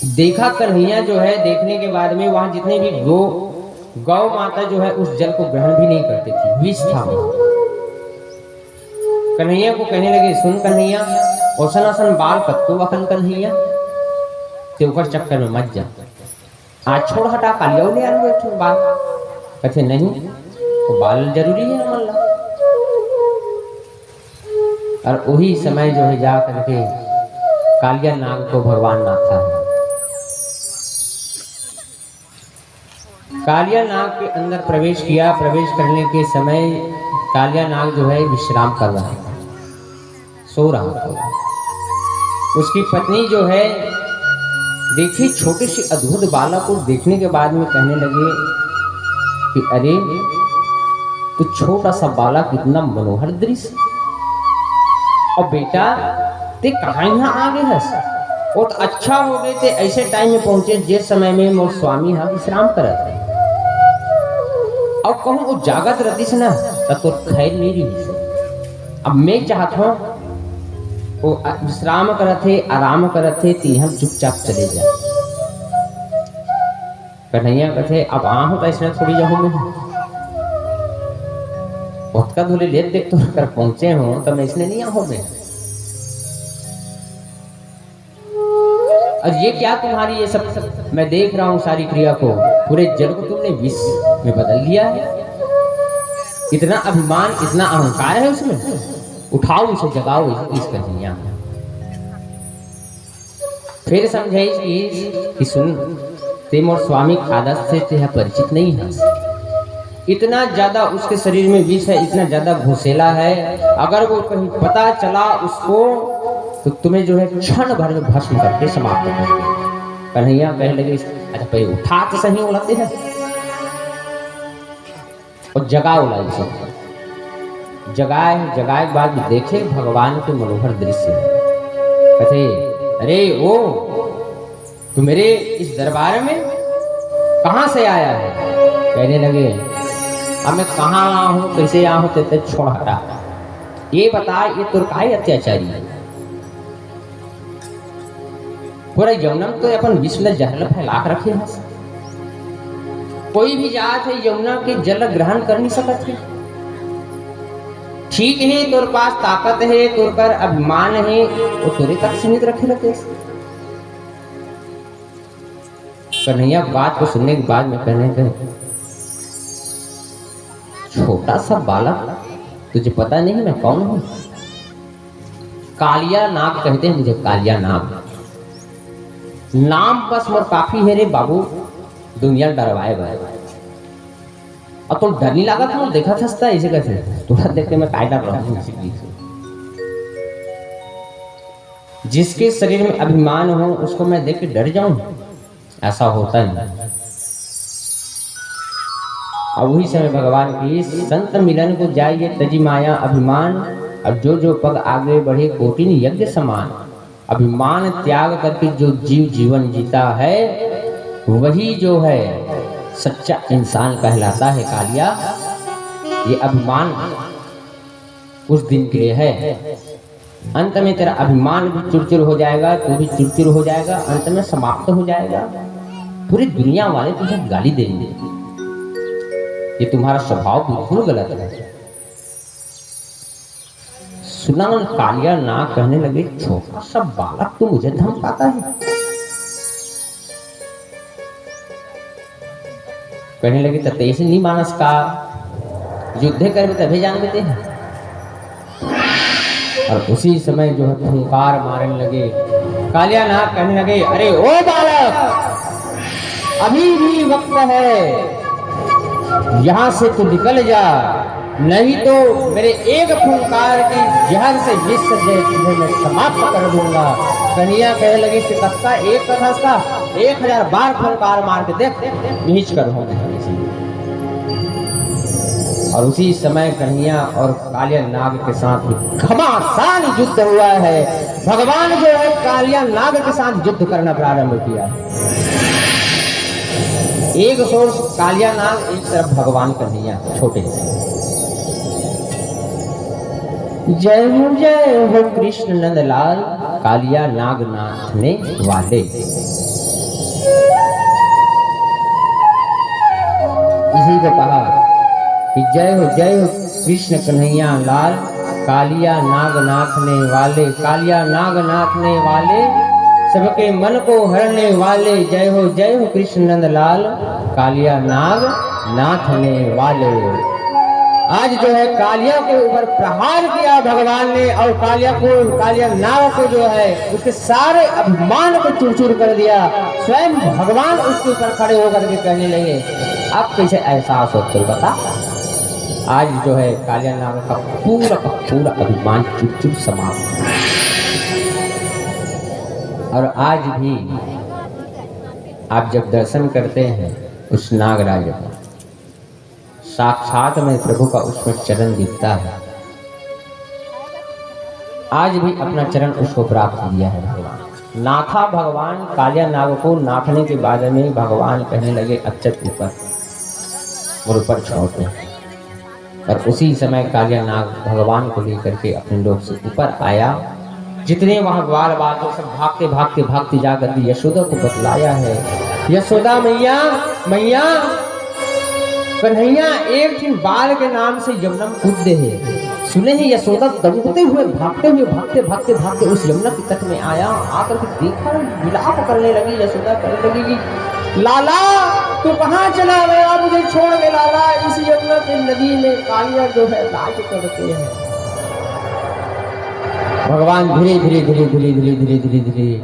देखा कन्हैया जो है, देखने के बाद में वहां जितने भी गौ माता जो है उस जल को ग्रहण भी नहीं करती थी, विष था वो। कन्हैया को कहने लगे सुन कन्हैया, औसन औसन बाल कत्तो अखन कन्हैया, त्योकर चक्कर में मत जा, आज छोड़ हटा कालिया ले आलू बैठो बाल। कहते नहीं, तो बाल जरूरी है हमारा। और वही समय जो है जा करके कालिया नाग को भगवान नाथा है। कालिया नाग के अंदर प्रवेश किया। प्रवेश करने के समय कालिया नाग जो है विश्राम कर रहा था, सो रहा था। उसकी पत्नी जो है देखी छोटे से अद्भुत बालक को देखने के बाद में कहने लगे कि अरे तो छोटा सा बालक, इतना मनोहर दृश्य, और बेटा ते कहाँ यहाँ आ गए हस? वो तो अच्छा हो गए थे ऐसे टाइम में पहुंचे जिस समय में मोर स्वामी हाँ विश्राम करत है, और कहूँ वो जागत रहती से ना तो खैर नहीं रही। अब मैं चाहता हूँ वो विश्राम करते, आराम करते, तो हम चुपचाप चले जाए। कन्हैया कहते अब आ हो तो ऐसा थोड़ी जाऊँ मैं, उसका धोले ले देख तो कर पहुंचे हो तो मैं इसने नहीं आऊँ मैं। और ये क्या तुम्हारी ये सब मैं देख रहा हूँ सारी क्रिया को, पूरे जल को तुमने विष में बदल दिया है। इतना अभिमान, इतना अहंकार है उसमें, उठाओ उसे, जगाओ इस कन्हैया। फिर समझाई कि सुन तेम और स्वामी आदत से तेरा परिचित नहीं है, इतना ज्यादा उसके शरीर में विष है, इतना ज्यादा घुसेला है, अगर वो कहीं पता चला उसको तो तुम्हें जो है क्षण भर में भस्म करके समाप्त कर देगा। कन्हैया कहने लगे अच्छा पहले उठा तो सही उड़ाते हैं और जगा उलाई सब जगाए के बाद देखे भगवान के मनोहर दृश्य। कहते अरे ओ तू मेरे इस दरबार में कहाँ से आया है? कहने लगे अब मैं कहाँ आया हूँ, कैसे आया हूँ, तेरे छोड़ हटा, ये बता ये तुर्काई अत्याचारी है। पूरा यमुना तो अपन विश्व में जहर फैला रखे हैं, कोई भी जात है यमुना के जल ग्रहण कर नहीं सकती। ठीक है तोर पास ताकत है, तोर पर अभिमान है, वो तोरे तक सीमित रखे रहते। कन्हैया बात को सुनने के बाद में कहने लगे छोटा सा बालक, तुझे पता नहीं मैं कौन हूं? कालिया नाग कहते हैं मुझे, कालिया नाग नाम बस मोर काफी है रे बाबू, दुनिया डरवाए गए। अब तो डर नहीं लगा था, देखा था ऐसे कैसे थोड़ा देख के मैं काय डर रहा हूँ। जिसके शरीर में अभिमान हो उसको मैं देख के डर जाऊं, ऐसा होता ही नहीं। अब वही समय भगवान की संत मिलन को जाइए तजी माया अभिमान, अब जो जो पग आगे बढ़े कोटिन यज्ञ समान। अभिमान त्याग करके जो जीव जीवन जीता है वही जो है सच्चा इंसान कहलाता है कालिया। ये अभिमान उस दिन के लिए है, अंत में तेरा अभिमान भी चुरचुर हो जाएगा, तू भी चुरचुर हो जाएगा, अंत में समाप्त हो जाएगा। पूरी दुनिया वाले तुझे गाली देंगे, ये तुम्हारा स्वभाव बिल्कुल गलत है। सुना कालिया ना कहने लगे, छोटा सा बालक तू मुझे धमकाता है। कहने लगे तते से नहीं मानस का युद्ध कर तभी जान देते हैं। और उसी समय जो है फुंकार मारने लगे, कालिया नाग कहने लगे, अरे ओ बालक अभी भी वक्त है, यहां से तू निकल जा, नहीं तो मेरे एक फुंकार की जहर से विष तुझे मैं समाप्त कर दूंगा। कन्हैया कहने लगी कत्ता एक कथा का 1000 बार फुंकार मार के देख नीच कर होंगे। और उसी समय कन्हैया और कालिया नाग के साथ घमासान युद्ध हुआ है। भगवान जो है कालिया नाग के साथ युद्ध करना प्रारंभ किया। एक सोर्स कालिया नाग, एक तरफ भगवान कन्हैया छोटे से। जय हो कृष्ण नंदलाल, कालिया नाग नाथने वाले। इसी को कहा कि जय हो कृष्ण कन्हैया लाल, कालिया नाग नाथने वाले, कालिया नाग नाथने वाले, सबके मन को हरने वाले। जय हो कृष्ण नंदलाल, कालिया नाग नाथने वाले। आज जो है कालिया के ऊपर प्रहार किया भगवान ने, और कालिया नाग को जो है उसके सारे अभिमान को चूर-चूर कर दिया। स्वयं भगवान उसके ऊपर खड़े होकर के कहने लगे, अब कैसे एहसास हो चल बता। आज जो है कालिया नाग का पूरा अभिमान चूर-चूर समाप्त। और आज भी आप जब दर्शन करते हैं उस नागराज का, साक्षात में प्रभु का उसमें चरण दिखता है। आज भी अपना चरण उसको प्राप्त किया है भगवान। नाथा भगवान कालिया नाग को नाथने के बाद में भगवान कहने लगे, अच्युत ऊपर छोड़ते। और उसी समय कालिया नाग भगवान को लेकर के अपने लोग से ऊपर आया। जितने वहां ग्वाल बाल सब भागते जाकर यशोदा को बतलाया है। यशोदा मैया कन्हैया एक दिन बाल के नाम से यमुना में कूद दे है। सुने ही यशोदा दौड़ते हुए भागते उस यमुना के तट में आया। आकर के देखा, विलाप करने लगी। यशोदा कहने लगी कि लाला तू कहाँ चला गया, मुझे छोड़ के लाला, इस यमुना की नदी में कालिया जो है राज करते हैं। भगवान धीरे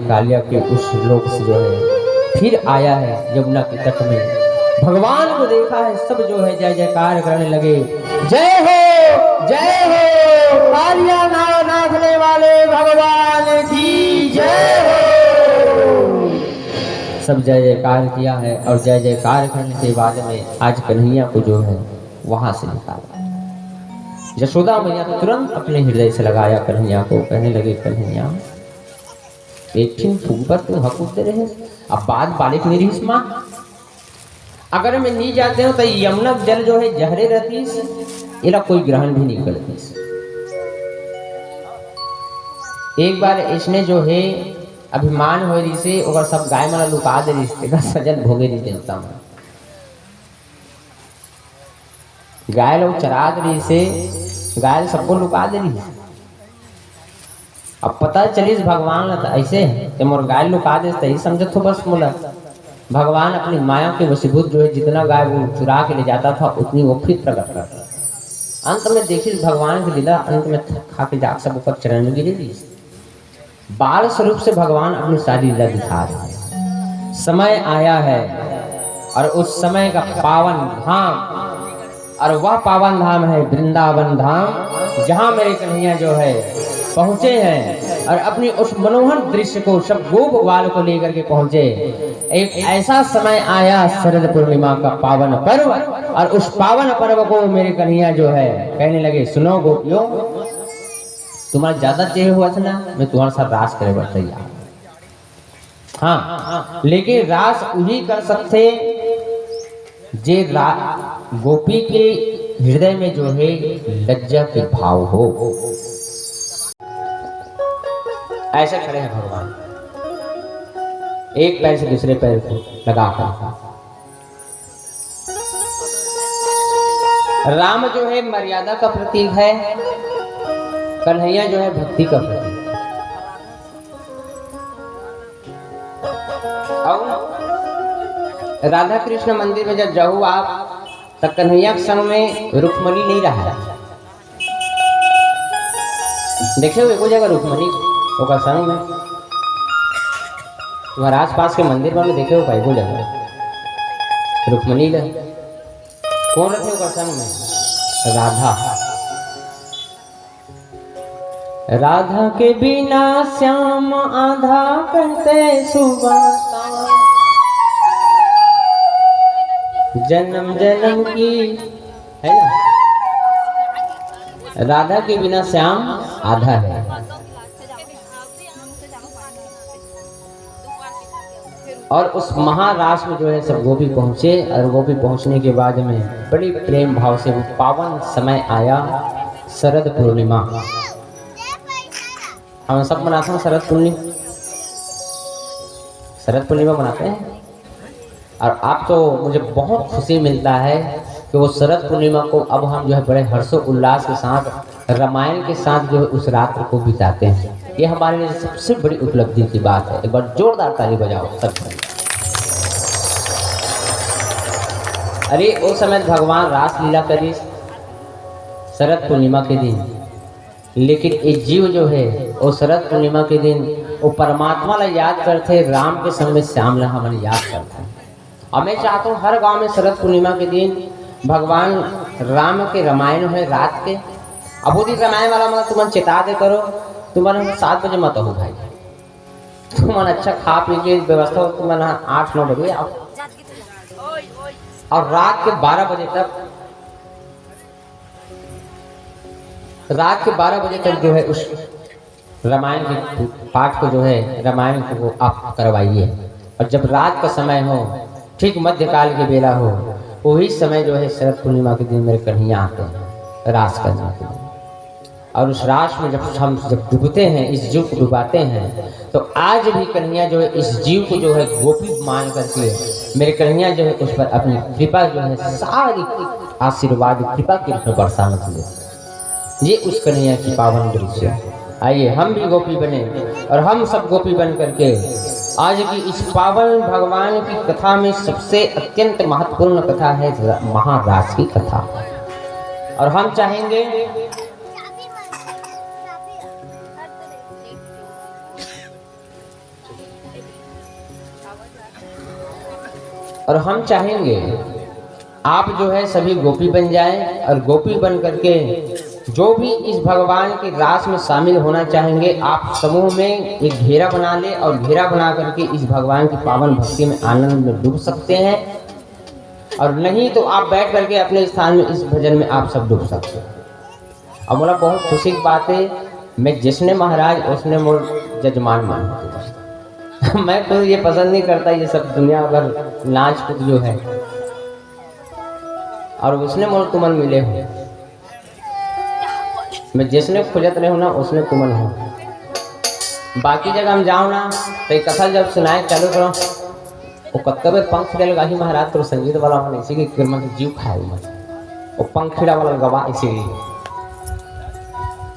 कालिया के उस लोक से जो है फिर आया है यमुना के तट में। भगवान को देखा है, सब जो है जय जयकार करने लगे। जय हो कालिया नाग नाथने वाले भगवान की जय हो। सब जय जयकार किया है। और जय जयकार करने के बाद में आज कन्हैया को जो है वहां से निकाला। यशोदा मैया तुरंत अपने हृदय से लगाया कन्हैया को। कहने लगे, कन्हैया एक फूल पर तुम हकूक दे रहे, अब बात बालिक मेरी मां, अगर मैं नहीं जाते हो तो यमुना जल जो है जहरे रहती, इला कोई ग्रहण भी नहीं करती। एक बार इसने जो है अभिमान हो रही से और सब गाय माला लुका दे रही, सजन भोगे नहीं देता हूँ। गाय लोग चरा दे रही से, गाय सबको लुका दे रही है। अब पता चलिस भगवान तो ऐसे है मोर गाय लुका दे, ही समझत हो बस मोला भगवान अपनी माया के वशीभूत जो है जितना गाय वो चुरा के ले जाता था उतनी वो फिर प्रकट करता। अंत में देखिए भगवान की लीला, अंत में खा के जाग सब ऊपर चरण में गिरे दी। बाल स्वरूप से भगवान अपनी सारी लीला दिखा रहे। समय आया है और उस समय का पावन धाम, और वह पावन धाम है वृंदावन धाम, जहाँ मेरे कन्हैया जो है पहुँचे हैं। और अपनी उस मनोहर दृश्य को सब गोप ग्वाल को लेकर के पहुंचे। एक ऐसा समय आया शरद पूर्णिमा का पावन पर्व, और उस पावन पर्व को मेरे कन्हैया जो है कहने लगे, सुनो गोपियों, तुम्हारा ज्यादा चेहरे हुआ था ना, मैं तुम्हारे साथ रास करे बैठ तैयार। हाँ, लेकिन रास वही कर सकते जे गोपी के हृदय में जो है लज्जा के भाव हो। ऐसे खड़े हैं भगवान, एक पैर से दूसरे पैर को लगाकर। राम जो है मर्यादा का प्रतीक है, कन्हैया जो है भक्ति का प्रतीक। और राधा कृष्ण मंदिर में जब जाओ आप, तब कन्हैया के संग में रुक्मणी नहीं रहा। देखे हो एक जगह रुक्मणी ओका संग में, तुम्हारे आस पास के मंदिर में देखे हो भाई वो जगह रुक्मणी ले कौन रखे ओका संग में? राधा। राधा के बिना श्याम आधा कहते सुबह जन्म जन्म की, है ना? राधा के बिना श्याम आधा है। और उस महारास में जो है सब गोपी पहुंचे, और गोपी पहुंचने के बाद में बड़ी प्रेम भाव से वो पावन समय आया शरद पूर्णिमा। हम सब मनाते हैं शरद पूर्णिमा मनाते हैं। और आप तो मुझे बहुत खुशी मिलता है कि वो शरद पूर्णिमा को अब हम जो है बड़े हर्षो उल्लास के साथ रामायण के साथ जो है उस रात्र को बिताते हैं। ये हमारे लिए सबसे बड़ी उपलब्धि की बात है। एक बार जोरदार ताली बजाओ सब। अरे उस समय भगवान रास लीला करी शरद पूर्णिमा के दिन, लेकिन एक जीव जो है वो शरद पूर्णिमा के दिन वो परमात्मा ला याद करते, राम के संग में श्याम ला हमें याद करते। और मैं चाहता हूँ हर गांव में शरद पूर्णिमा के दिन भगवान राम के रामायण है रात के। अब वो दिन रामायण वाला मतलब तुम्हें चेता दे करो, तुम्हारे 7 बजे मत हो भाई, तुम्हारा अच्छा खा पी के व्यवस्था हो, तुम्हारा 8-9 बजे आओ, और रात के 12 बजे तक, रात के 12 बजे तक जो है उस रामायण के पाठ को जो है रामायण को आप करवाइए। और जब रात का समय हो, ठीक मध्यकाल के बेला हो, वही समय जो है शरद पूर्णिमा के दिन मेरे कन्हैया आते हैं रास करने के लिए। और उस रास में जब डूबते हैं, इस जीव को डुबाते हैं, तो आज भी कन्हैया जो है इस जीव को जो है गोपी मान करके मेरे कन्हैया जो है उस पर अपनी कृपा जो है सारी आशीर्वाद कृपा के रूप में बरसाने के। ये उस कन्हैया की पावन दृश्य। आइए हम भी गोपी बने, और हम सब गोपी बन करके आज की इस पावन भगवान की कथा में सबसे अत्यंत महत्वपूर्ण कथा है महारास की कथा। और हम चाहेंगे आप जो है सभी गोपी बन जाएं, और गोपी बन करके जो भी इस भगवान के रास में शामिल होना चाहेंगे, आप समूह में एक घेरा बना ले, और घेरा बना करके इस भगवान की पावन भक्ति में आनंद में डूब सकते हैं। और नहीं तो आप बैठ करके अपने स्थान में इस भजन में आप सब डूब सकते हैं। और बोला बहुत खुशी की बात है, मैं जिसने महाराज उसने मोर जजमान मान। मैं तो ये पसंद नहीं करता ये सब दुनिया भर नाच कूद जो है, और उसने मोर तुमन मिले हो। मैं जिसने खुजत रहे हो ना उसने तुमन हो। बाकी जगह हम जाओ ना तो एक कथा जब सुनाए चालू करो, वो कत्तबे पंख खिड़ा लगा ही महाराज तो संगीत वाला मन इसी की कृपा से जीव खाए मत, वो पंख खिड़ा वाला गवा इसीलिए।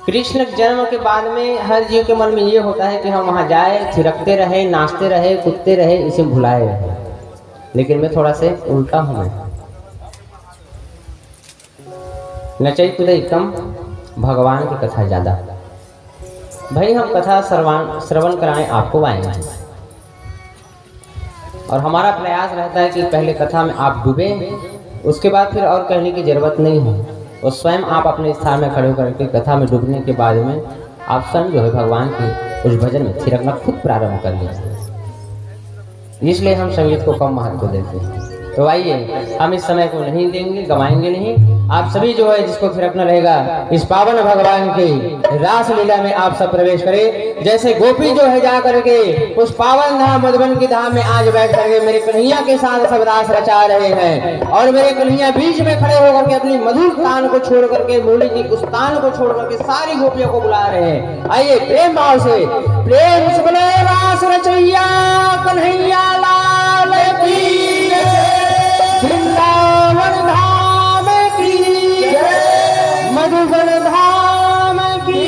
कृष्ण जन्म के बाद में हर जीव के मन में ये होता है कि हम वहाँ जाए, थिरकते रहे, नाचते रहे, कूदते रहे, इसे भुलाए रहे। लेकिन मैं थोड़ा से उल्टा हूँ, मैं नचई कुदई कम, भगवान की कथा ज्यादा। भाई हम कथा श्रवण कराने आपको आए हैं, और हमारा प्रयास रहता है कि पहले कथा में आप डूबे, उसके बाद फिर और कहने की जरूरत नहीं है। और स्वयं आप अपने स्थान में खड़े होकर के कथा में डूबने के बाद में आप स्वयं जो है भगवान की उस भजन में थिरकना खुद प्रारंभ कर लिया। इसलिए हम संगीत को कम महत्व देते हैं। तो आइए हम इस समय को नहीं देंगे, गवाएंगे नहीं। आप सभी जो है जिसको थिरकना रहेगा इस पावन भगवान की रास लीला में आप सब प्रवेश करें। जैसे गोपी जो है जा करके उस पावन धाम मधुबन की धाम में आज बैठ करके मेरे कन्हैया के साथ सब रास रचा रहे हैं, और मेरे कन्हैया बीच में खड़े होकर के अपनी मधुर तान को छोड़ करके, मूली की उस तान को छोड़ करके सारी गोपियों को बुला रहे हैं। आइए प्रेम भाव से, प्रेम से बोले रास रचैया कन्हैया लाल की, वृंदावन धाम की, मधुबन धाम की,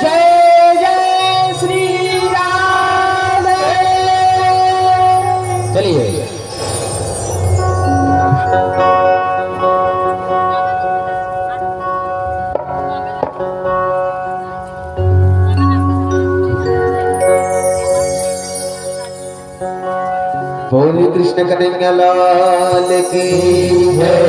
जय जय श्री राम। चलिए बोले कृष्ण कन्हैया लाल की जय।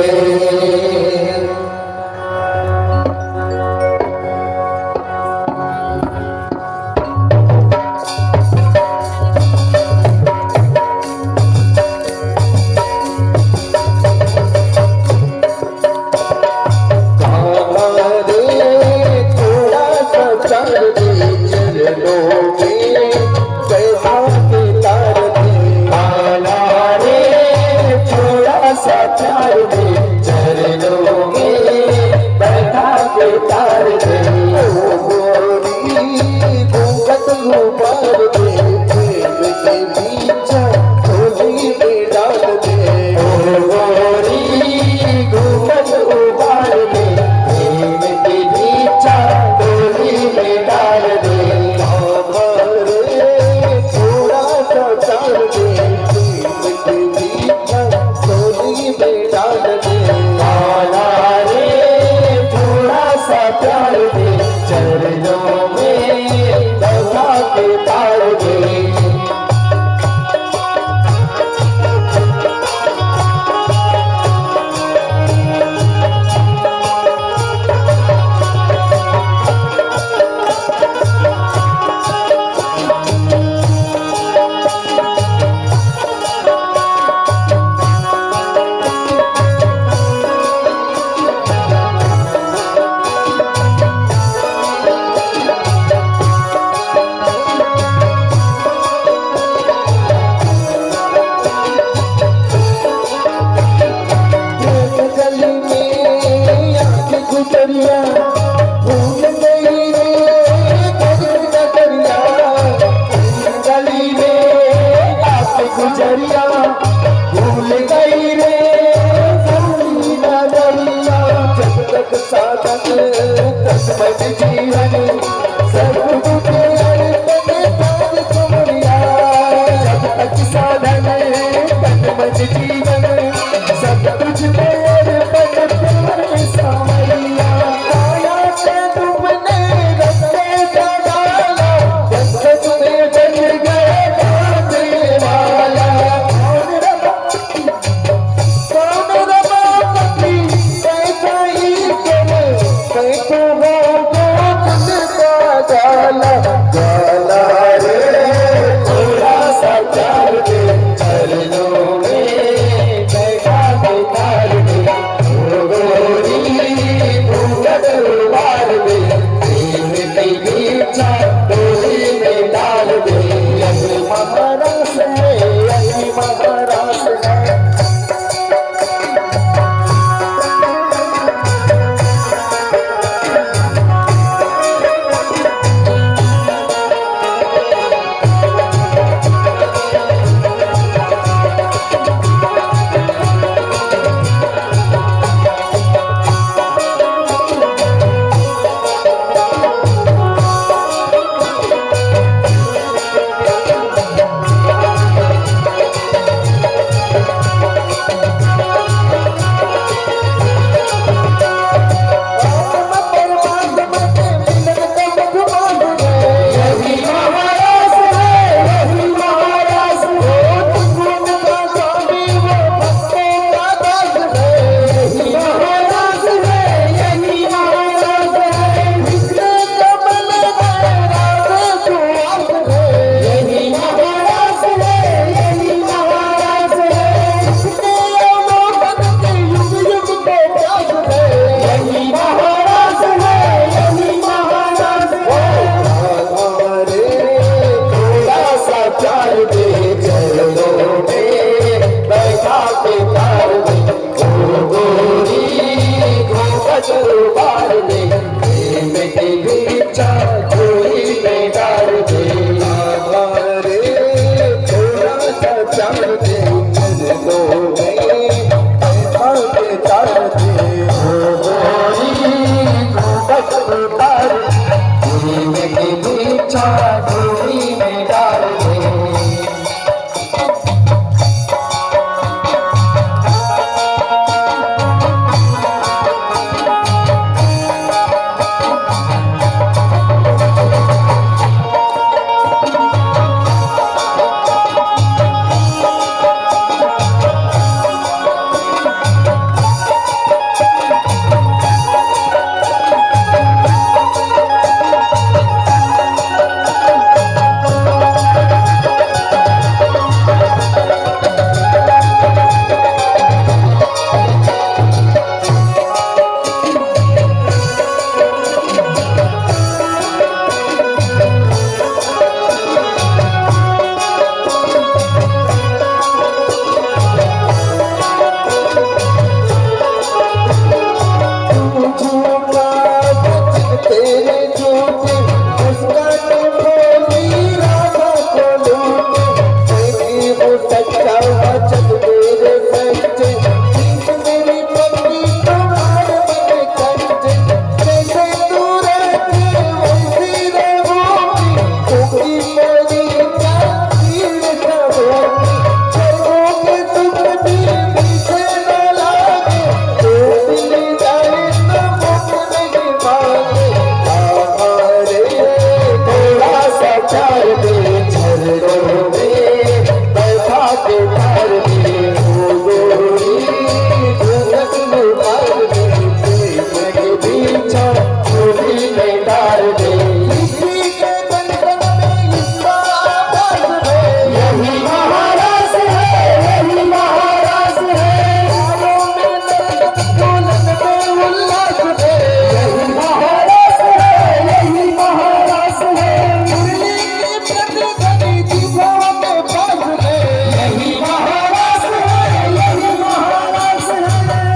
झोली में डाल दे। इसी के बंधन में इसका आभास है, यही महाराज है, यही महाराज है। तारों में दर्द डोलन में उल्लास है, यही महाराज है, यही महाराज है। मुरली की प्रतिध्वनि जीभों में बाज है, यही महाराज है, यही महाराज है।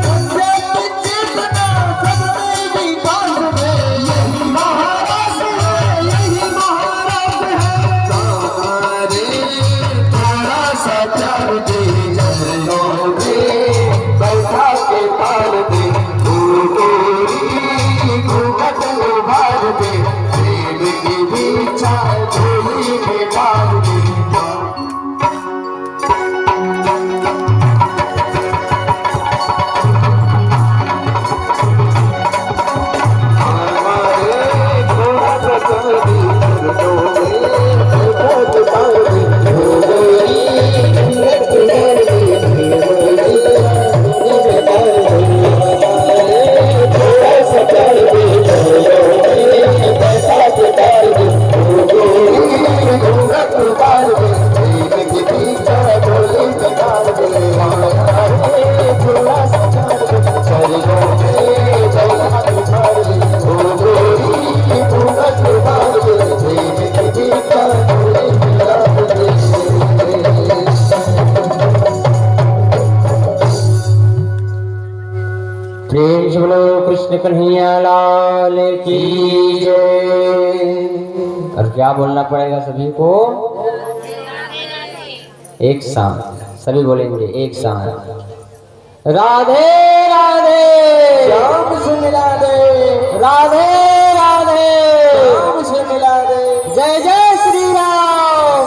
पंजाब की चेतना सबसे विकास है, यही महाराज है, यही महाराज है। तारे थोड़ा सा प्यार दे, चरणों में बैठा के तार दे, घूंघट उभार दे, प्रेम की बीचा झोली में डाल दे। हमारे घोड़ा चली दर्दों में बैठा के तार दे, प्रेम से बोलो कृष्ण कन्हैया लाल की जय। और क्या बोलना पड़ेगा सभी को? एक साथ सभी बोलेंगे एक साथ। राधे राधे श्याम से मिला दे, राधे राधे श्याम से मिला दे। जय जय श्री राम।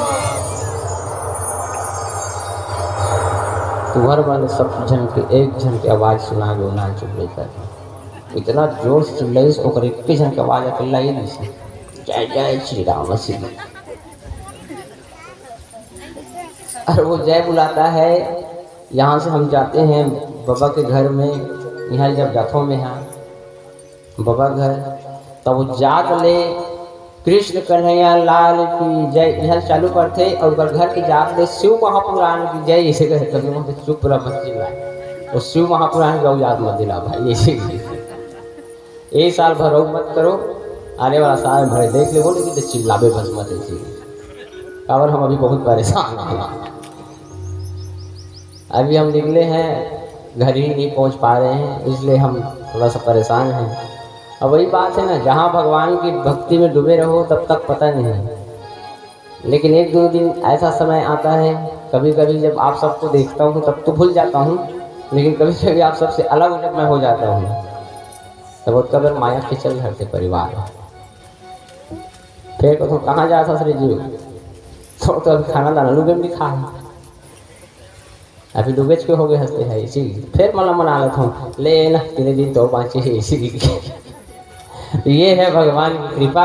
तुम्हारे वाले सब जन के एक जन की आवाज सुना गो ना चुप लेकर इतना जोर से चिल्लाई ओकर एक जन की आवाज अकेला ही नहीं से जय जय श्री राम सिंह। और वो जय बुलाता है। यहाँ से हम जाते हैं बाबा के घर में, यहाँ जब जाथों में है बाबा घर, तब वो जात ले कृष्ण कन्हैया लाल की जय यहाँ चालू करते और घर के जात ले शिव महापुराण की जय ऐसे कहे तभी वहाँ पे चुप रहा मत चिल्लाए। और शिव महापुराण का याद मत दिला भाई ऐसे एक साल भर मत करो, आने वाला साल भरे देख ले बोले कि तो चिल्लाबे बस मत ऐसे। और हम अभी बहुत परेशान हैं। अभी हम निकले हैं घर ही नहीं पहुंच पा रहे हैं, इसलिए हम थोड़ा सा परेशान हैं। अब वही बात है ना, जहाँ भगवान की भक्ति में डूबे रहो तब तक पता नहीं, लेकिन एक दो दिन ऐसा समय आता है कभी कभी जब आप सबको देखता हूँ तब तो भूल जाता हूँ, लेकिन कभी कभी आप सबसे अलग जब मैं हो जाता हूँ तब वो कबर माया के चल हटते परिवार। फिर तो कहाँ जा था श्री जी, तो अभी खाना दाना लुगे में खा अभी डूबेज के हो गए हंसते हैं इसी। फिर मतलब मना लेता हूँ ले ना तीन दिन तो बाँचे है इसी। ये है भगवान की कृपा।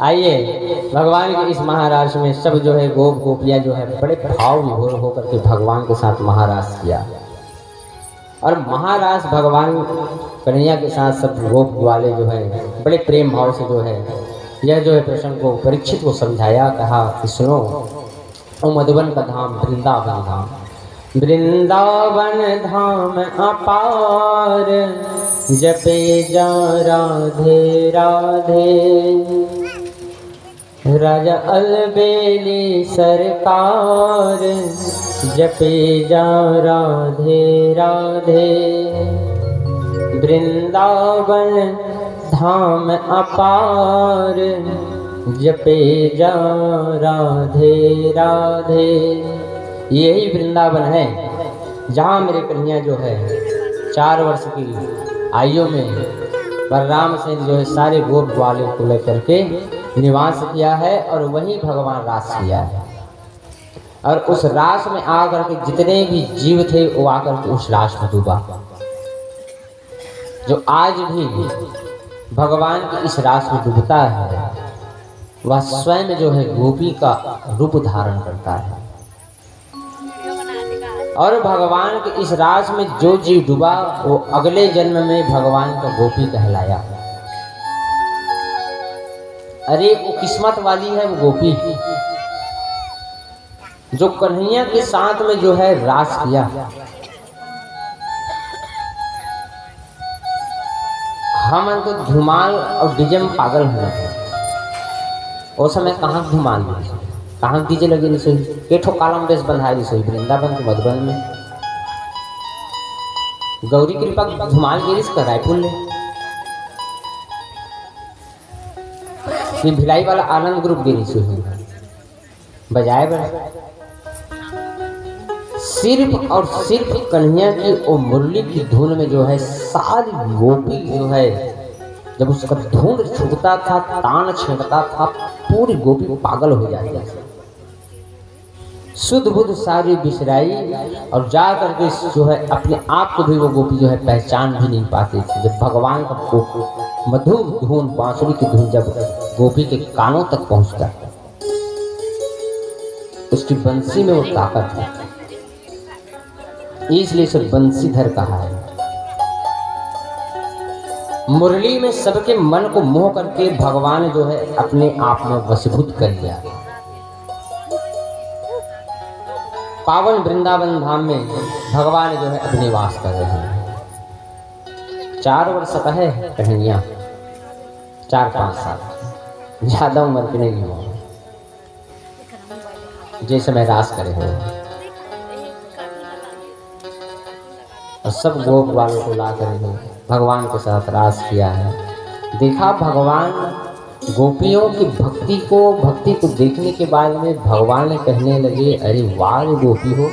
आइए भगवान के इस महाराज में सब जो है गोप गोपियाँ जो है बड़े भाव विभोर होकर के भगवान के साथ महाराज किया। और महाराज भगवान कन्हैया के साथ सब गोप वाले जो है बड़े प्रेम भाव से जो है यह जो है प्रश्न को परीक्षित को समझाया, कहा कि सुनो ओ मधुबन का धाम वृंदावन धाम, वृंदावन धाम अपार जपे जा राधे राधे। राजा अलबेली सरकार जपे जा राधे राधे। वृंदावन धाम अपार जपे जा राधे राधे। यही वृंदावन है जहाँ मेरे कन्हैया जो है 4 वर्ष की आयु में बलराम से जो है सारे गोप वाले को लेकर के निवास किया है और वहीं भगवान रास किया है। और उस रास में आकर के जितने भी जीव थे वो आकर के उस रास में डूबा। जो आज भी भगवान के इस रास में डूबता है वह स्वयं जो है गोपी का रूप धारण करता है। और भगवान के इस रास में जो जीव डूबा वो अगले जन्म में भगवान का गोपी कहलाया। अरे वो किस्मत वाली है वो गोपी जो कन्हैया के साथ में जो है रास किया। हम तो धुमाल और डीजे में पागल हैं। उस समय कहाँ धुमाल दी, कहाँ डीजे लगे रसोई के ठो कालम बेस बंधाई रसोई वृंदावन के मधुबन में। गौरी कृपा धुमाल गिरिश का रायपुर ले भिलाई वाला आनंद ग्रुप गिरिश बजाए बड़े। सिर्फ और सिर्फ कन्हैया की और मुरली की धुन में जो है सारी गोपी जो है जब उसका धुन छूटता था, तान छेड़ता था, पूरी गोपी पागल हो जाती थी। शुद्ध बुद्ध सारी बिसराई और जा करके जो है अपने आप को भी वो गोपी जो है पहचान भी नहीं पाती थी। जब भगवान का मधुर धुन, बांसुरी की धुन जब गोपी के कानों तक पहुंचता, उसकी बंसी में वो ताकत है, इसलिए इसे बंसीधर कहा है। मुरली में सबके मन को मोह करके भगवान जो है अपने आप में वशीभूत कर लिया। पावन वृंदावन धाम में भगवान जो है अपने वास कर रहे हैं। 4 वर्ष का है कन्हैया, 4-5 साल, ज्यादा उम्र के नहीं हो जैसे मैं रास करे हो। और सब गोप वालों को ला कर भगवान के साथ रास किया है। देखा भगवान गोपियों की भक्ति को देखने के बाद में भगवान ने कहने लगे, अरे वाह गोपी हो,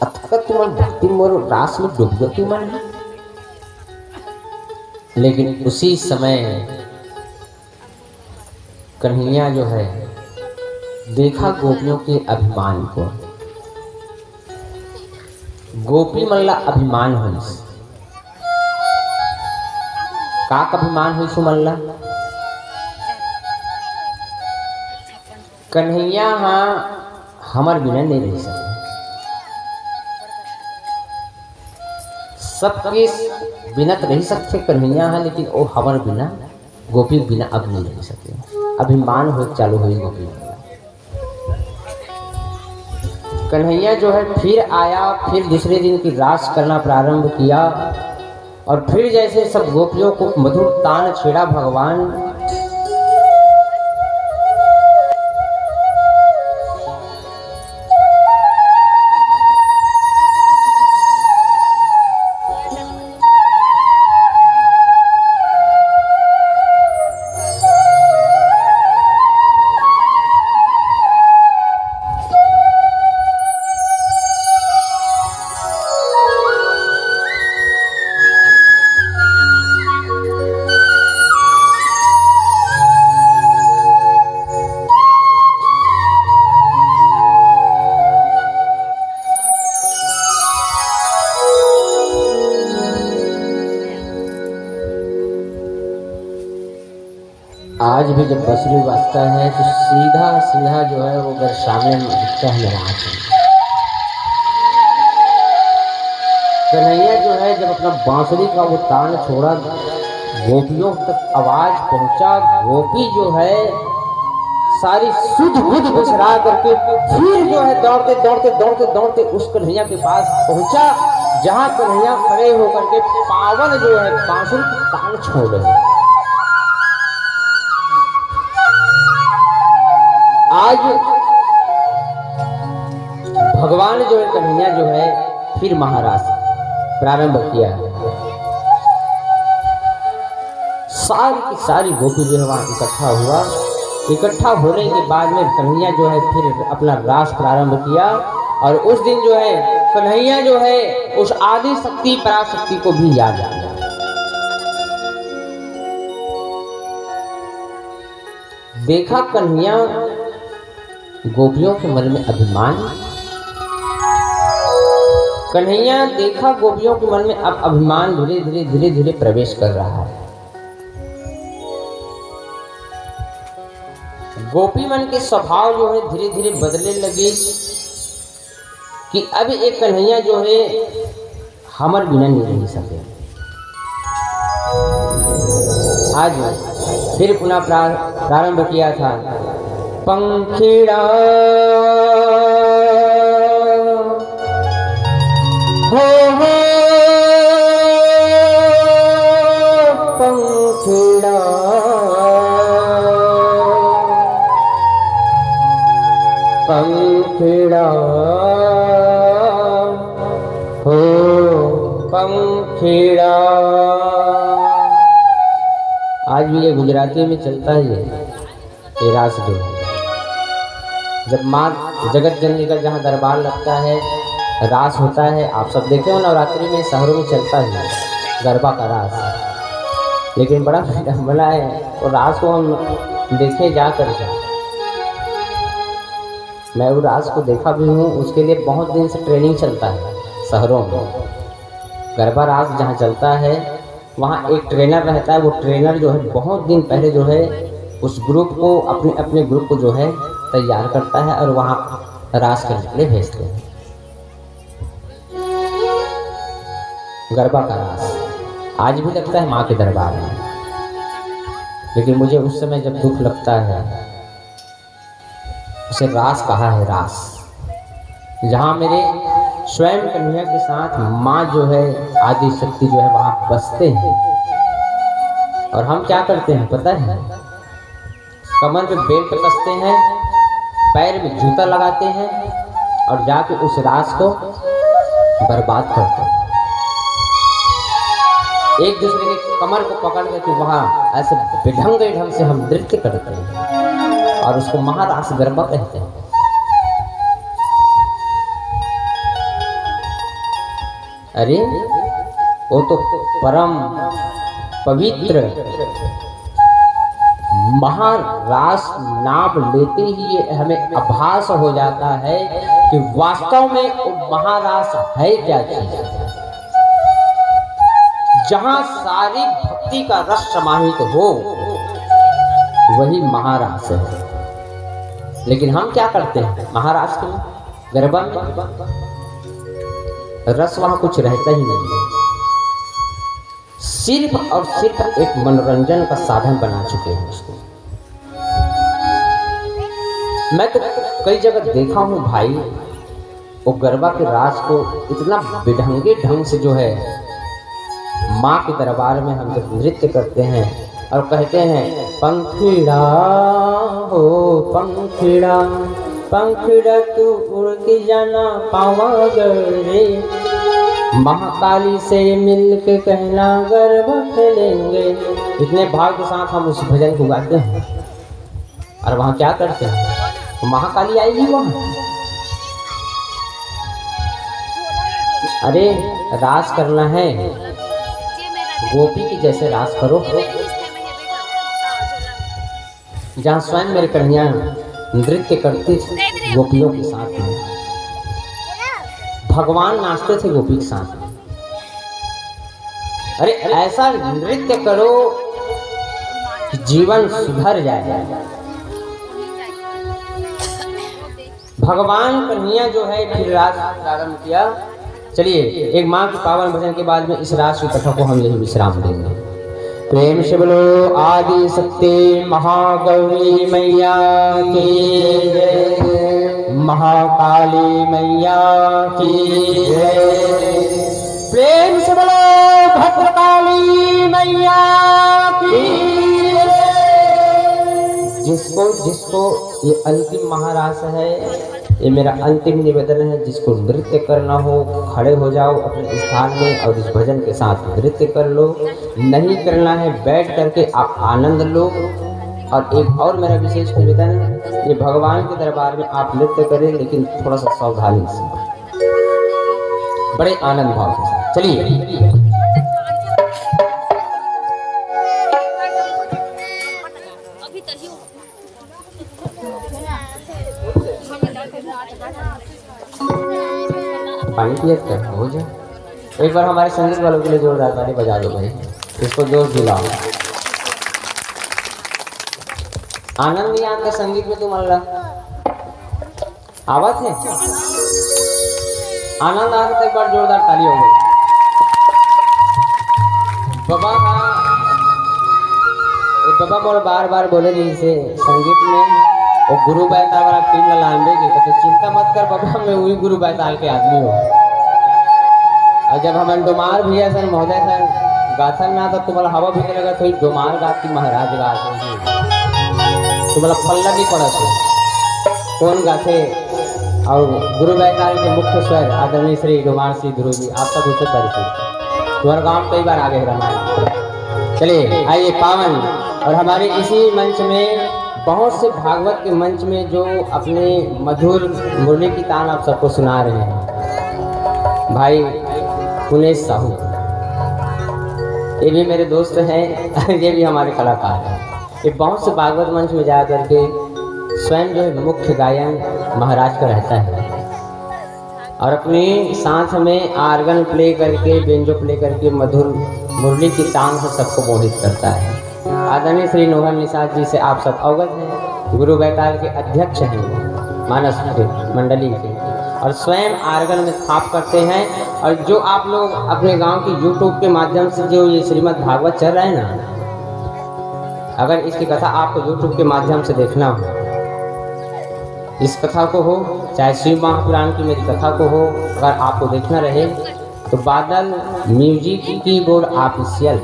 अथक तुम भक्ति मोर रास में डूब गई मन। लेकिन उसी समय कन्हैया जो है देखा गोपियों के अभिमान को। गोपी मल्ला अभिमान हुई, का अभिमान हुई सुमल्ला। कन्हैया हाँ हमार बिना नहीं रह सकते, सबके बिना तो रह सकते कन्हैया हाँ, लेकिन वो हमार बिना गोपी बिना अब नहीं रह सकते। अभिमान हो चालू हुई गोपी। कन्हैया जो है फिर आया, फिर दूसरे दिन की रास करना प्रारंभ किया और फिर जैसे सब गोपियों को मधुर तान छेड़ा भगवान। आज भी जब बसरी बजता है तो सीधा सीधा जो है वो अगर सामने दिखता है मेरा हाथ। कन्हैया जो है जब अपना बांसुरी का वो तान छोड़ा, गोपियों तक आवाज पहुंचा, गोपी जो है सारी शुद्ध बुद्ध बिसरा करके फिर जो है दौड़ते दौड़ते दौड़ते दौड़ते उस कन्हैया के पास पहुंचा जहां कन्हैया खड़े होकर के पावन जो है बांसुरी की तान छोड़ रहे। आज भगवान जो है कन्हैया जो है फिर महारास प्रारंभ किया। सारी की सारी गोपी जो है वहां इकट्ठा हुआ। इकट्ठा होने के बाद में कन्हैया जो है फिर अपना रास प्रारंभ किया और उस दिन जो है कन्हैया जो है उस आदि शक्ति पराशक्ति को भी याद किया। देखा कन्हैया गोपियों के मन में अभिमान। कन्हैया देखा गोपियों के मन में अब अभिमान धीरे धीरे धीरे धीरे प्रवेश कर रहा है। गोपी मन के स्वभाव जो है धीरे धीरे बदलने लगे कि अब एक कन्हैया जो है हमारे बिना नहीं रह सके। आज फिर पुनः प्रारंभ किया था। पंखिड़ा हो पंखिड़ा पंखिड़ा हो पंखिड़ा। आज भी ये गुजराती में चलता है ये रास जो है। जब माँ जगत जननी का जहाँ दरबार लगता है, रास होता है, आप सब देखे हो नवरात्रि में शहरों में चलता है गरबा का रास। लेकिन बड़ा विडंबना है, और रास को हम देखे जा कर के, मैं वो रास को देखा भी हूँ। उसके लिए बहुत दिन से ट्रेनिंग चलता है शहरों में। गरबा रास जहाँ चलता है वहाँ एक ट्रेनर रहता है। वो ट्रेनर जो है बहुत दिन पहले जो है उस ग्रुप को अपने ग्रुप को जो है तैयार करता है और वहाँ रास करने के लिए भेजते हैं। गरबा का रास आज भी लगता है माँ के दरबार में। लेकिन मुझे उस समय जब दुख लगता है, उसे रास कहा है, रास जहाँ मेरे स्वयं कन्हैया के साथ माँ जो है आदि शक्ति जो है वहाँ बसते हैं। और हम क्या करते हैं पता है, कमर पे बेल्ट कसते हैं, पैर में जूता लगाते हैं और जाके उस रास को बर्बाद करते हैं। एक दूसरे के कमर को पकड़ के वहाँ ऐसे बेढंगे ढंग से हम नृत्य करते हैं और उसको महारास गरबा कहते हैं। अरे वो तो परम पवित्र महारास नाम लेते ही हमें आभास हो जाता है कि वास्तव में वो महारास है क्या चीज। जहां सारी भक्ति का रस समाहित हो वही महारास है। लेकिन हम क्या करते हैं महारास के गरबा में रस वहां कुछ रहता ही नहीं है। सिर्फ और सिर्फ एक मनोरंजन का साधन बना चुके हैं उसको। मैं तो कई जगह देखा हूं भाई, वो गरबा के रास को इतना बेढंगे ढंग से जो है माँ के दरबार में हम जब नृत्य करते हैं और कहते हैं पंखिड़ा हो पंखिड़ा, पंखिड़ा तू उड़ के जाना पावागढ़ रे, महाकाली से मिल के कहना गरबा खेलेंगे। इतने भाव के साथ हम उस भजन को गाते हैं और वहाँ क्या करते हैं, तो महाकाली आएगी वहाँ। अरे रास करना है गोपी की जैसे रास करो, जहाँ स्वयं मेरे कन्हैया नृत्य करती थी गोपियों के साथ में, भगवान नाचते थे गोपी के साथ में। अरे ऐसा नृत्य करो कि जीवन सुधर जाए। भगवान कन्हैया जो है फिर रास प्रारंभ किया। चलिए एक माँ के पावन भजन के बाद में इस रास की कथा को हम यही विश्राम देंगे। प्रेम से बोलो आदि शक्ति महागौरी मैया की जय, महाकाली मैया की जय। प्रेम से बोलो भद्रकाली मैया की जय। जिसको ये अंतिम महारास है, ये मेरा अंतिम निवेदन है, जिसको नृत्य करना हो खड़े हो जाओ अपने स्थान में और इस भजन के साथ नृत्य कर लो। नहीं करना है बैठ करके आप आनंद लो। और एक और मेरा विशेष निवेदन है, ये भगवान के दरबार में आप नृत्य करें लेकिन थोड़ा सा सावधानी से, बड़े आनंद भाव के साथ। चलिए पानी पिए हो जाए। एक बार हमारे संगीत वालों के लिए जोरदार ताली बजा दो भाई, इसको जोश दिलाओ। आनंद नहीं आता संगीत में तुम्हारा आवाज है, आनंद आ रहा था, एक बार जोरदार ताली हो गई। बाबा हाँ बाबा मोर बार बार बोले रही से संगीत में वो गुरु बैताल वाला टीम ला लांबे की तो चिंता मत कर बाबा, मैं वही गुरु बैताल के आदमी हूँ। और जब हमारे डोमार भैया सर महोदय सर गाथन ना तो तुम्हारा हवा भी लगा तो डोमार गाती महाराज गाते तुम्हारा पल्ला नहीं पड़ा थे कौन गाते। और गुरु बैताल के मुख्य स्वर आदरणीय श्री डोमार सिंह ध्रुव जी आप सब उसे परिचित, तुम्हारा गाँव कई बार आगे रामायण। चलिए आइए पावन और हमारे इसी मंच में बहुत से भागवत के मंच में जो अपने मधुर मुरली की तान आप सबको सुना रहे हैं भाई पुनेश साहू, ये भी मेरे दोस्त हैं ये भी हमारे कलाकार हैं। ये बहुत से भागवत मंच में जा करके स्वयं जो है मुख्य गायन महाराज का रहता है और अपने साथ में आर्गन प्ले करके बेंजो प्ले करके मधुर मुरली की तान से सबको मोहित करता है। आदरणीय श्री नोहर निषाद जी से आप सब अवगत हैं, गुरु बैताल के अध्यक्ष हैं मानस मंडली के और स्वयं आर्गन में थाप करते हैं। और जो आप लोग अपने गांव की यूट्यूब के माध्यम से जो ये श्रीमद् भागवत चल रहा है ना, अगर इसकी कथा आपको यूट्यूब के माध्यम से देखना हो, इस कथा को हो चाहे शिव महापुराण की मेरी कथा को हो, अगर आपको देखना रहे तो बादल म्यूजिक कीबोर्ड ऑफिशियल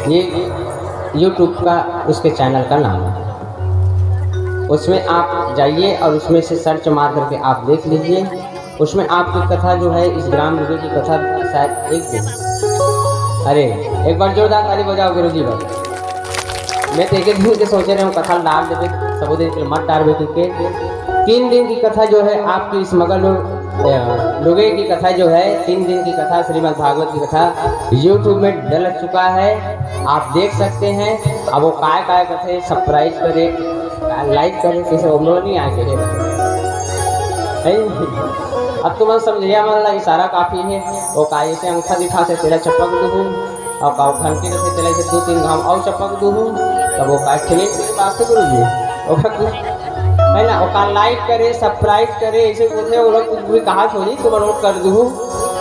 ये यूट्यूब का उसके चैनल का नाम है। उसमें आप जाइए और उसमें से सर्च मार करके आप देख लीजिए। उसमें आपकी कथा जो है इस ग्राम युगे की कथा शायद एक दिन, अरे एक बार जोरदार ताली बजाओ गुरु जी भाई। मैं तो एक दिन के सोचे रहे हूँ कथा डाल देते सबो दिन के मत डाल के 3 दिन की कथा जो है आपकी इस मगल लुगे की कथा जो है 3 दिन की कथा श्रीमद् भागवत की कथा यूट्यूब में डल चुका है, आप देख सकते हैं। अब वो काय कथे सब्सक्राइब करे लाइक करे किसी उम्र नहीं आके अब तुम समझिए मतलब इशारा काफ़ी है। वो काय से अंगूठा दिखा से तेरा चपक दूँ और काउ घंटे से तेरा से 2-3 घाम और चपक दूँ तब वो काय खेले बात से गुरु जी है ना। और लाइक करे सब्सक्राइब करे ऐसे बोलते वो लोग कुछ भी कहा छोड़ी तो नोट कर दूँ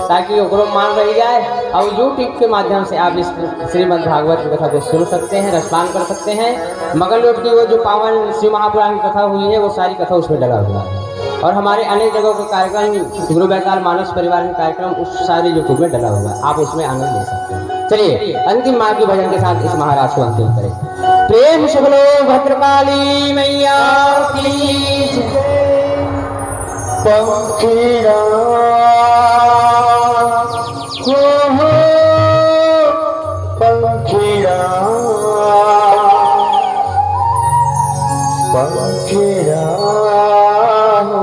ताकि वो मान रही जाए। और यूट्यूब के माध्यम से आप इस श्रीमद् भागवत की कथा को सुन सकते हैं, रसपान कर सकते हैं। मगल लोट की वो जो पावन शिव महापुराण की कथा हुई है वो सारी कथा उसमें डला हुआ है। और हमारे अनेक जगहों के कार्यक्रम गुरु बैताल मानस परिवार के कार्यक्रम उस सारे यूट्यूब में डला हुआ है, आप उसमें आनंद ले सकते हैं। चलिए अंतिम माँ की भजन के साथ इस महाराज को अंतिम करें। प्रेम से बोलो भद्रकाली मैया की पंखीड़ा हो पंखीड़ा पंखीड़ा हो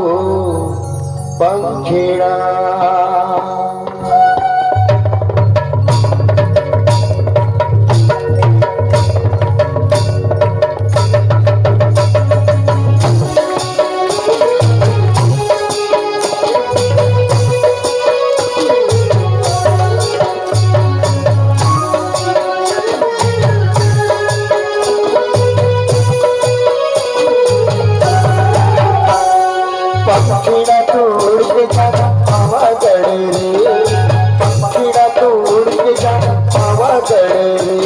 पंखीड़ा पंखीड़ा तोड़ के जाना हवा गड़े रे, पंखीड़ा तोड़ के जाना हवा गड़े रे।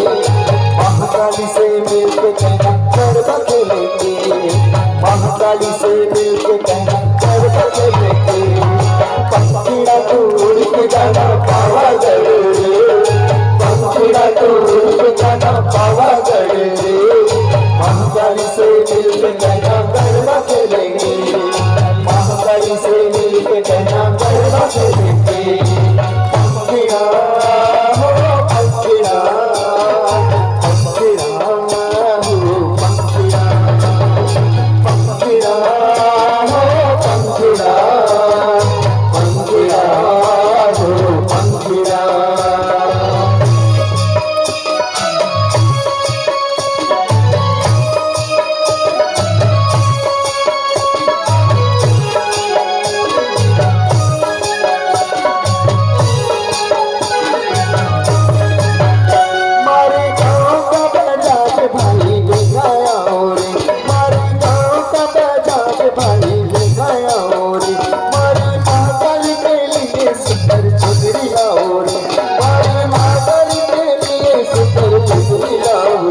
महाकाली से मिलके कहना गरबा खेलेंगे, महाकाली से मिलके कहना गरबा खेलेंगे। पंखीड़ा तोड़ के जाना हवा गड़े रे, पंखीड़ा तोड़ के जाना हवा गड़े रे। महाकाली से मिलके कहना गरबा खेलेंगे, महाकाली से मिलके कहना गरबा खेलेंगे। पंखीड़ा हो पंखीड़ा पंखीड़ा हो पंखीड़ा पंखीड़ा हो पंखीड़ा पंखीड़ा हो पंखीड़ा। सुंदर छतरी लाओ रे, मारे महाकाली के लिए सुंदर छतरी लाओ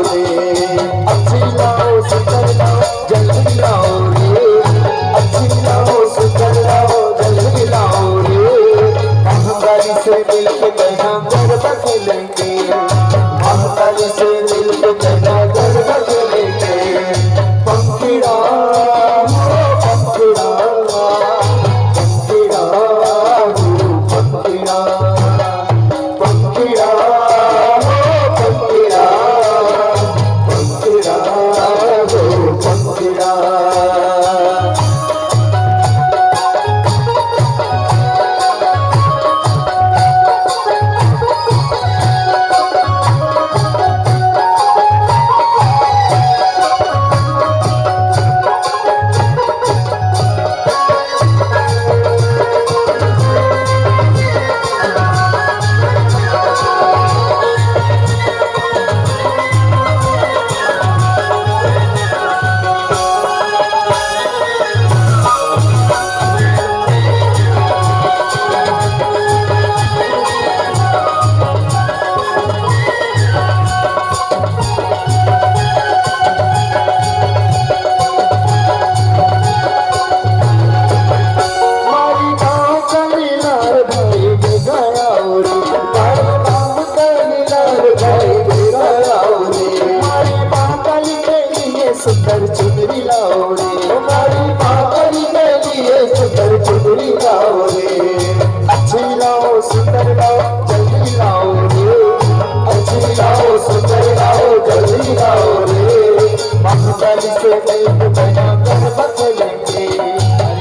से मिलके कहना गरबा खोलेंगे,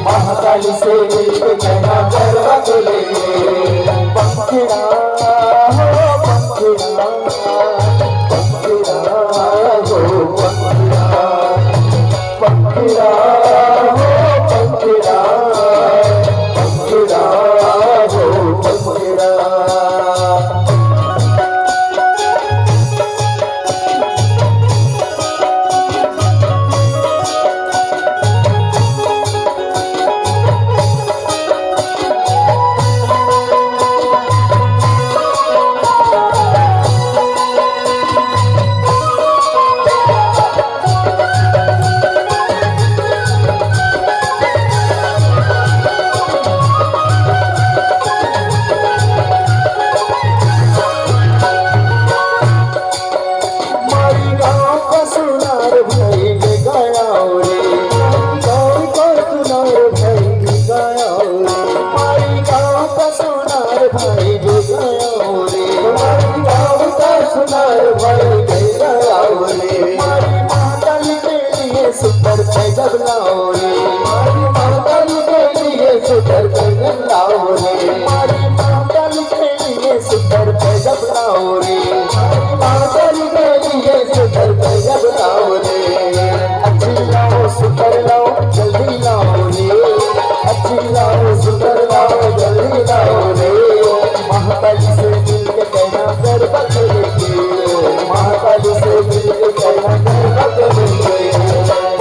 महाकाली से मिलके कहना गरबा खोलेंगे। पंखिड़ा हो पंखिड़ा, पंखिड़ा हो पंखिड़ा, पंखिड़ा हो पंखिड़ा, पंखिड़ा हो पंखिड़ा। सुपर पैजब लाओ रे, महाकाली के लिए सुपर पैजब लाओ रे, महाकाली के लिए सुपर पैजब लाओ रे, महाकाली के लिए सुपर पैजब लाओ रे। अच्छी लाओ सुपर लाओ जल्दी लाओ रे, अच्छी लाओ सुपर लाओ जल्दी लाओ रे। महाकाली से मिलके कहना गरबा खोलेंगे, महाकाली से मिलके कहना गरबा खोलेंगे।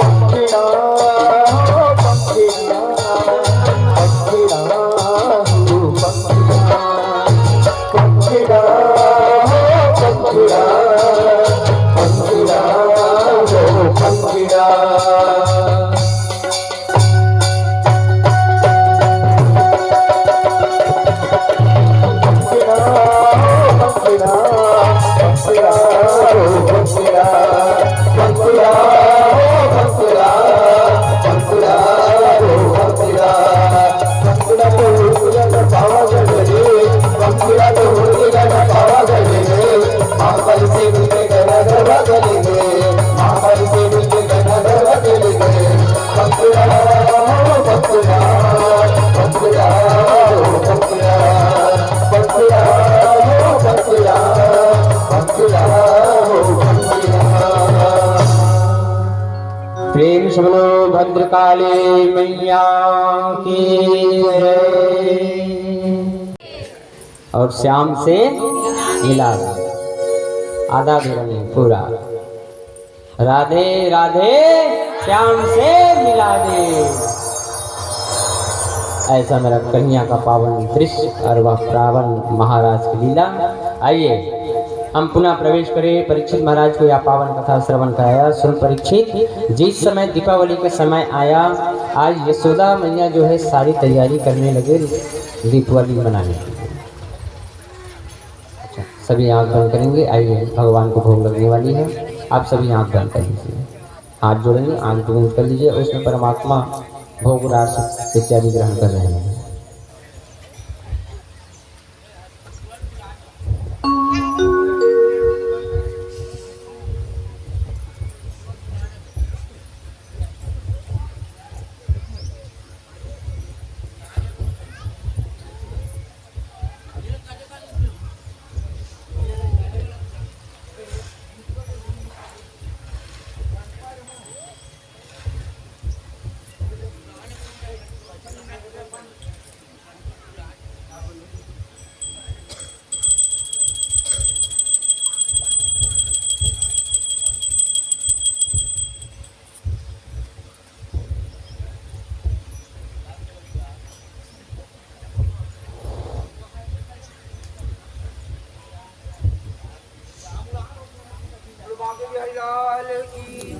पंखिड़ा हो पंखिड़ा, पंखिड़ा हो पंखिड़ा, पंखिड़ा हो पंखिड़ा, पंखिड़ा हो पंखिड़ा। प्रेम से बोलो भद्रकाली मैया की जय। और श्याम से मिला दे, आधा भी नहीं पूरा। राधे राधे श्याम से मिला दे। ऐसा मेरा कन्या का पावन दृश्य और वह रावण महाराज की लीला। आइए हम पुनः प्रवेश करें। परीक्षित महाराज को यह पावन कथा श्रवण कराया। सुन परीक्षित, जिस समय दीपावली का समय आया, आज यशोदा मैया जो है सारी तैयारी करने लगे दीपावली मनाने की। अच्छा, सभी आँख बंद करेंगे। आइए, भगवान को भोग लगने वाली है, आप सभी आँख बंद कर लीजिए, हाथ जोड़ेंगे, आँख बंद कर लीजिए। उसमें परमात्मा भोग रास इत्यादि ग्रहण कर रहे हैं।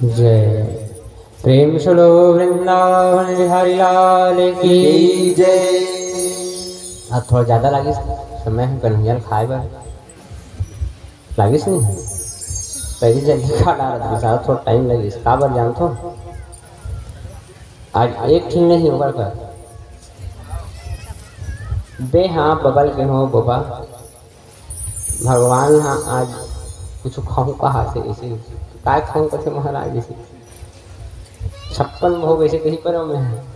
जय। प्रेम सुनो वृंदावन बिहारी लाल की जय। अब थोड़ा ज्यादा लागिस समय हम कन्हैया खाए बार लागिस नहीं पहले जल्दी खा डाला था, थोड़ा टाइम लगिस का बार जान तो आज एक ठीक नहीं होगा कर बे। हाँ बबल के हो बाबा भगवान। हाँ आज कुछ खाऊं कहा से इसे काय खाऊं कैसे महाराज इसे 56 भोग ऐसे कहीं पर में है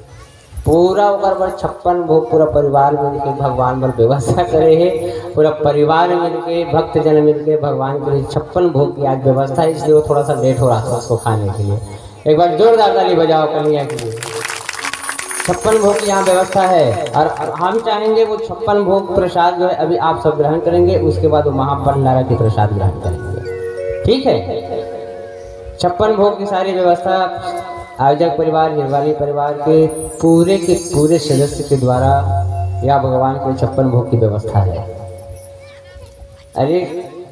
पूरा ओकर पर 56 भोग पूरा परिवार मिल के भगवान पर व्यवस्था करे है। पूरा परिवार मिल के भक्त जन मिल के भगवान के लिए 56 भोग की आज व्यवस्था है, इसलिए वो थोड़ा सा लेट हो रहा था उसको खाने के लिए। एक बार जोरदार ताली बजाओ कन्हैया के लिए। 56 भोग की यहाँ व्यवस्था है और हम चाहेंगे वो 56 भोग प्रसाद जो है अभी आप सब ग्रहण करेंगे, उसके बाद वो महाभंडारा की प्रसाद ग्रहण करेंगे, ठीक है। 56 भोग की सारी व्यवस्था आयोजक परिवार हिरवानी परिवार के पूरे सदस्य के द्वारा या भगवान के 56 भोग की व्यवस्था है। अरे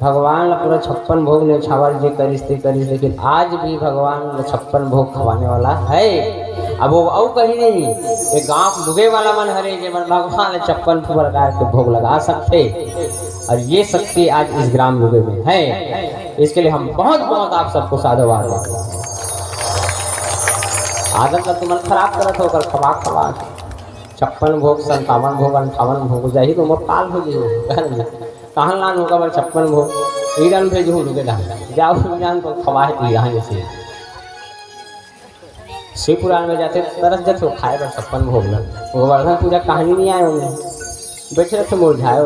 भगवान पूरा 56 भोग ने छावर जे करिस लेकिन आज भी भगवान 56 भोग खवाने वाला है। अब वो औ कहीं नहीं ये गांव डूबे वाला मन हरे जे मन भगवान 56 प्रकार के भोग लगा सकते और ये शक्ति आज इस ग्राम डूबे में है। इसके लिए हम बहुत बहुत आप सबको साधुवाद देते हैं। आदत का तुम खराब करत हो कर खवा 56 भोग 57 भोग 58 भोग जाही तो मोर काल हो जी कहाँ लान होगा बल 56 भोग ईरान भेजू रुके जाओ जान तो खवा है यहाँ जैसे शिव पुराण में जाते तरस जाते हो खाए पर 56 भोग ना गोवर्धन पूजा कहानी नहीं आए होंगे बैठे रखे मुरझाए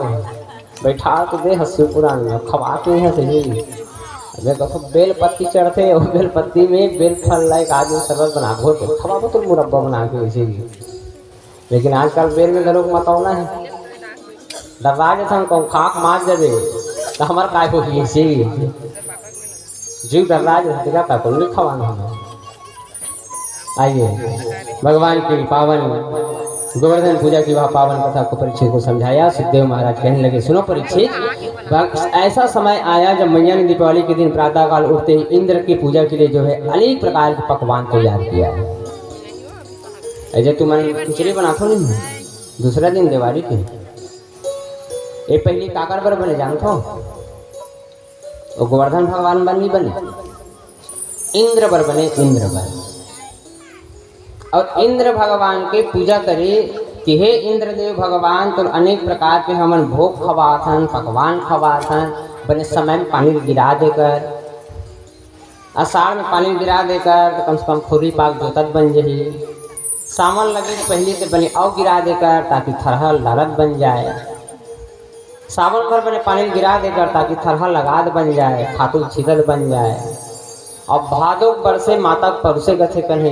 बैठा तो दे शिव पुराण में खवा के यहाँ से देखो बेल पत्ती चढ़ते और बेल पत्ती में बेल फल लाइक आदमी शरबत बना घोर के खवा तो मुरब्बा बना के वैसे ही। लेकिन आजकल बेल में घरों मकौना है दरवाजे था कहूँ खाक मार जाए तो हमारे काय हो ऐसे जीव डरराज रहते का को नहीं खवाना हमें। आइए भगवान की पावन गोवर्धन पूजा की वह पावन कथा को परीक्षित को समझाया। सुखदेव महाराज कहने लगे सुनो परीक्षित, ऐसा समय आया जब मैया ने दीपावली के दिन प्रातः काल उठते ही इंद्र की पूजा के लिए जो है अनेक प्रकार के पकवान तैयार किया है। ऐसे तुम खिचड़ी बनाते नहीं दूसरा दिन दिवाली के ये पहली काकर पर बने जानते हो और गोवर्धन भगवान बनी बने इंद्र पर बने इंद्र पर और इंद्र भगवान के पूजा करे कि हे इंद्रदेव भगवान तो अनेक प्रकार के हमन भोग खवाथन पकवान खवाथन बने समय में पानी गिरा देकर आषाढ़ में पानी गिरा देकर तो कम से कम खुरी पाक जोतत बन जाही। सावन लगे पहले से बने और गिरा देकर ताकि थरहल लारत बन जाए। सावन भर बने पानी गिरा देकर ताकि थरहल लगाद बन जाए खातू छिदल बन जाए। और भादो बरसे माता परसे गथे कन्हे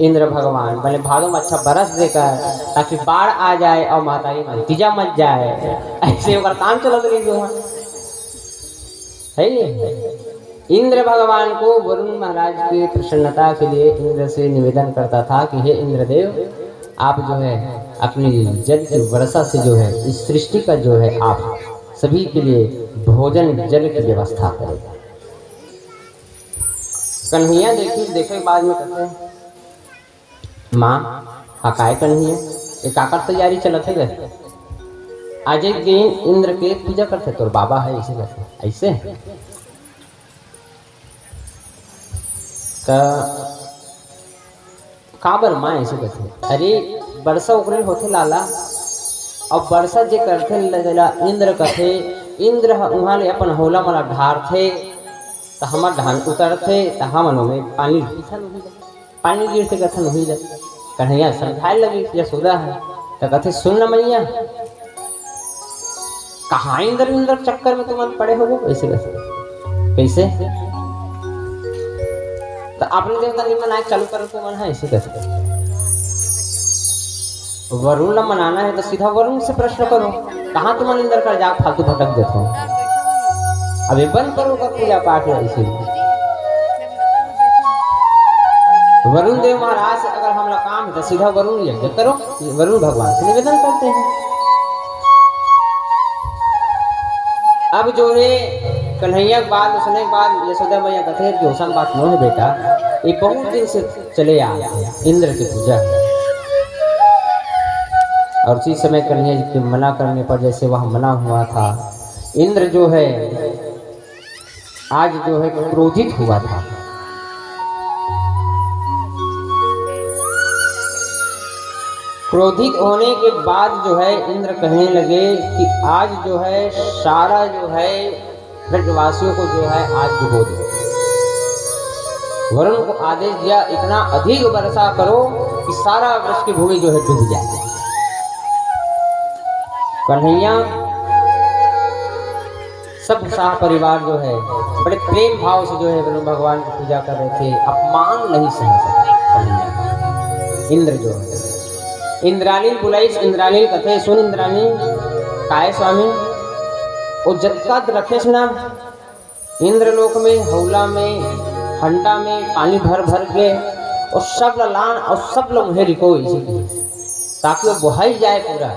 इंद्र भगवान बने भादो में अच्छा बरस देकर ताकि बाढ़ आ जाए और माता की नतीजा मच जाए। ऐसे होकर काम चलत रही जो है। इंद्र भगवान को वरुण महाराज की प्रसन्नता के लिए इंद्र से निवेदन करता था कि हे इंद्रदेव आप जो है अपनी जल की वर्षा से जो है इस सृष्टि का जो है आप सभी के लिए भोजन जल की व्यवस्था करें। कन्हैया देखे बाद में कहते हैं माँ हकाए कन्हैया ये काकर तैयारी चलत है गए आज एक दिन इंद्र के पूजा करते तो बाबा है ऐसे करते ऐसे काबर माँ ऐसे करते अरे वर्षा उगरे होते लाला और वर्षा जे करते लगेला इंद्र कथे इंद्र वहाँ ले अपन होला मला ढार थे तो हमार धान उतरते तो हमनों में पानी गिरते कथन हुई कन्हैया समझाए लगी यशोदा है तो कथे सुन न मैया कहाँ इंद्र चक्कर में तुम पड़े हो ऐसे कैसे तो आपने देवता नहीं मनाए चालू करो तो मन है ऐसे कैसे वरुण न मनाना है तो सीधा वरुण से प्रश्न करो कहाँ तुम इंद्र कर जा फालतू भटक देते हो अभी बंद करो का पूजा पाठ है। इसी वरुण देव महाराज से अगर हमारा काम है तो सीधा वरुण यज्ञ करो वरुण भगवान से निवेदन करते हैं। अब जो है कन्हैया के बाद उसने के बाद यशोदा मैया कथे कि होसन बात न है बेटा ये बहुत दिन से चले आ इंद्र की पूजा और उसी समय कन्हैया जी के मना करने पर जैसे वह मना हुआ था इंद्र जो है आज जो है क्रोधित हुआ था। क्रोधित होने के बाद जो है इंद्र कहने लगे कि आज जो है सारा जो है ब्रजवासियों को जो है आज डुबो दो। वरुण को आदेश दिया इतना अधिक वर्षा करो कि सारा वृक्ष की भूमि जो है डूब जाए। कन्हैया सब शाह परिवार जो है बड़े प्रेम भाव से जो है वरुण भगवान की पूजा कर रहे थे। अपमान नहीं सह सका कन्हैया। इंद्र जो है इंद्रानील बुलाई, इंद्रानील कथे सुन इंद्रानी काय स्वामी वो जत्का रखे ना इंद्रलोक में हौला में हंडा में पानी भर भर के और सब लान और सब लोग मुझे रिको ताकि वो बहाई जाए पूरा।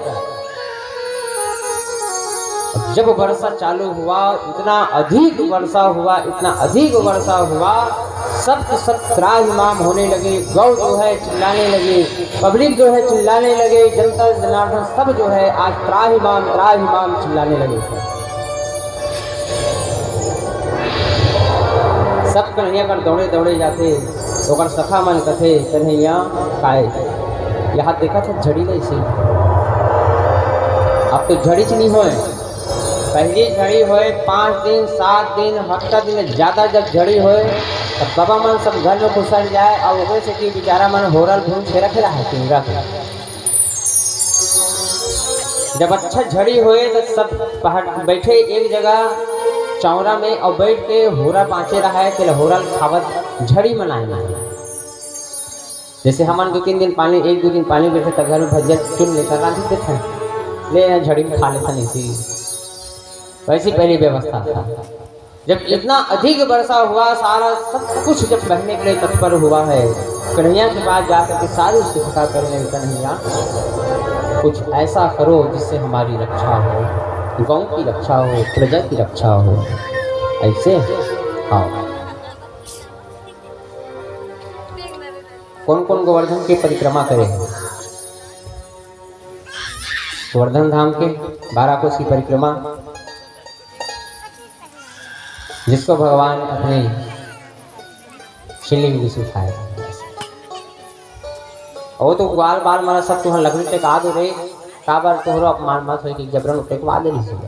जब वर्षा चालू हुआ इतना अधिक वर्षा हुआ, इतना अधिक वर्षा हुआ, सब के सब त्राहिमाम होने लगे। गौ जो है चिल्लाने लगे, पब्लिक जो है चिल्लाने लगे, जनता जनार्दन सब जो है आज त्राहिमाम त्राहिमाम चिल्लाने लगे। सब कन्हैया कर दौड़े दौड़े जाते ओकर सखा मन कथे कन्हैया काय यहाँ देखा था झड़ी नहीं सी। अब तो झड़ी नहीं होए, पहली झड़ी होए 5 दिन 7 दिन हफ्ता दिन ज़्यादा जब झड़ी होए तब बाबा मन सब घर में घुसल जाए और वैसे से कि बेचारा मन होरल घूम के रखेला है पिंजरा के। जब अच्छा झड़ी होए तो सब पहाड़ बैठे एक जगह चौरा में और बैठ के होरा बाँचे रहा है तो होरल खावत झड़ी मनाए। जैसे हमारे 2-3 दिन पानी 1-2 दिन पानी बैठे तो घर में भजिया चुन लेकर रांधी देते ले झड़ी में खा लेता नहीं सी। वैसी पहली व्यवस्था था। जब इतना अधिक वर्षा हुआ सारा सब कुछ जब बहने के लिए तत्पर हुआ है कन्हैया के पास जाकर के सारी उसकी सखा करने कन्हैया कुछ ऐसा करो जिससे हमारी रक्षा हो, गांव की रक्षा हो, प्रजा की रक्षा हो। ऐसे आओ कौन कौन गोवर्धन की परिक्रमा करे? गोवर्धन धाम के 12 कोस की परिक्रमा जिसको भगवान अपने शिवलिंग भी सुखाए। और तो ग्वाल बाल मारा सब तुहर लकड़ी टेका दो रे का बार तोहरो अपमान मत हो कि जबरन टेकवा दे नहीं।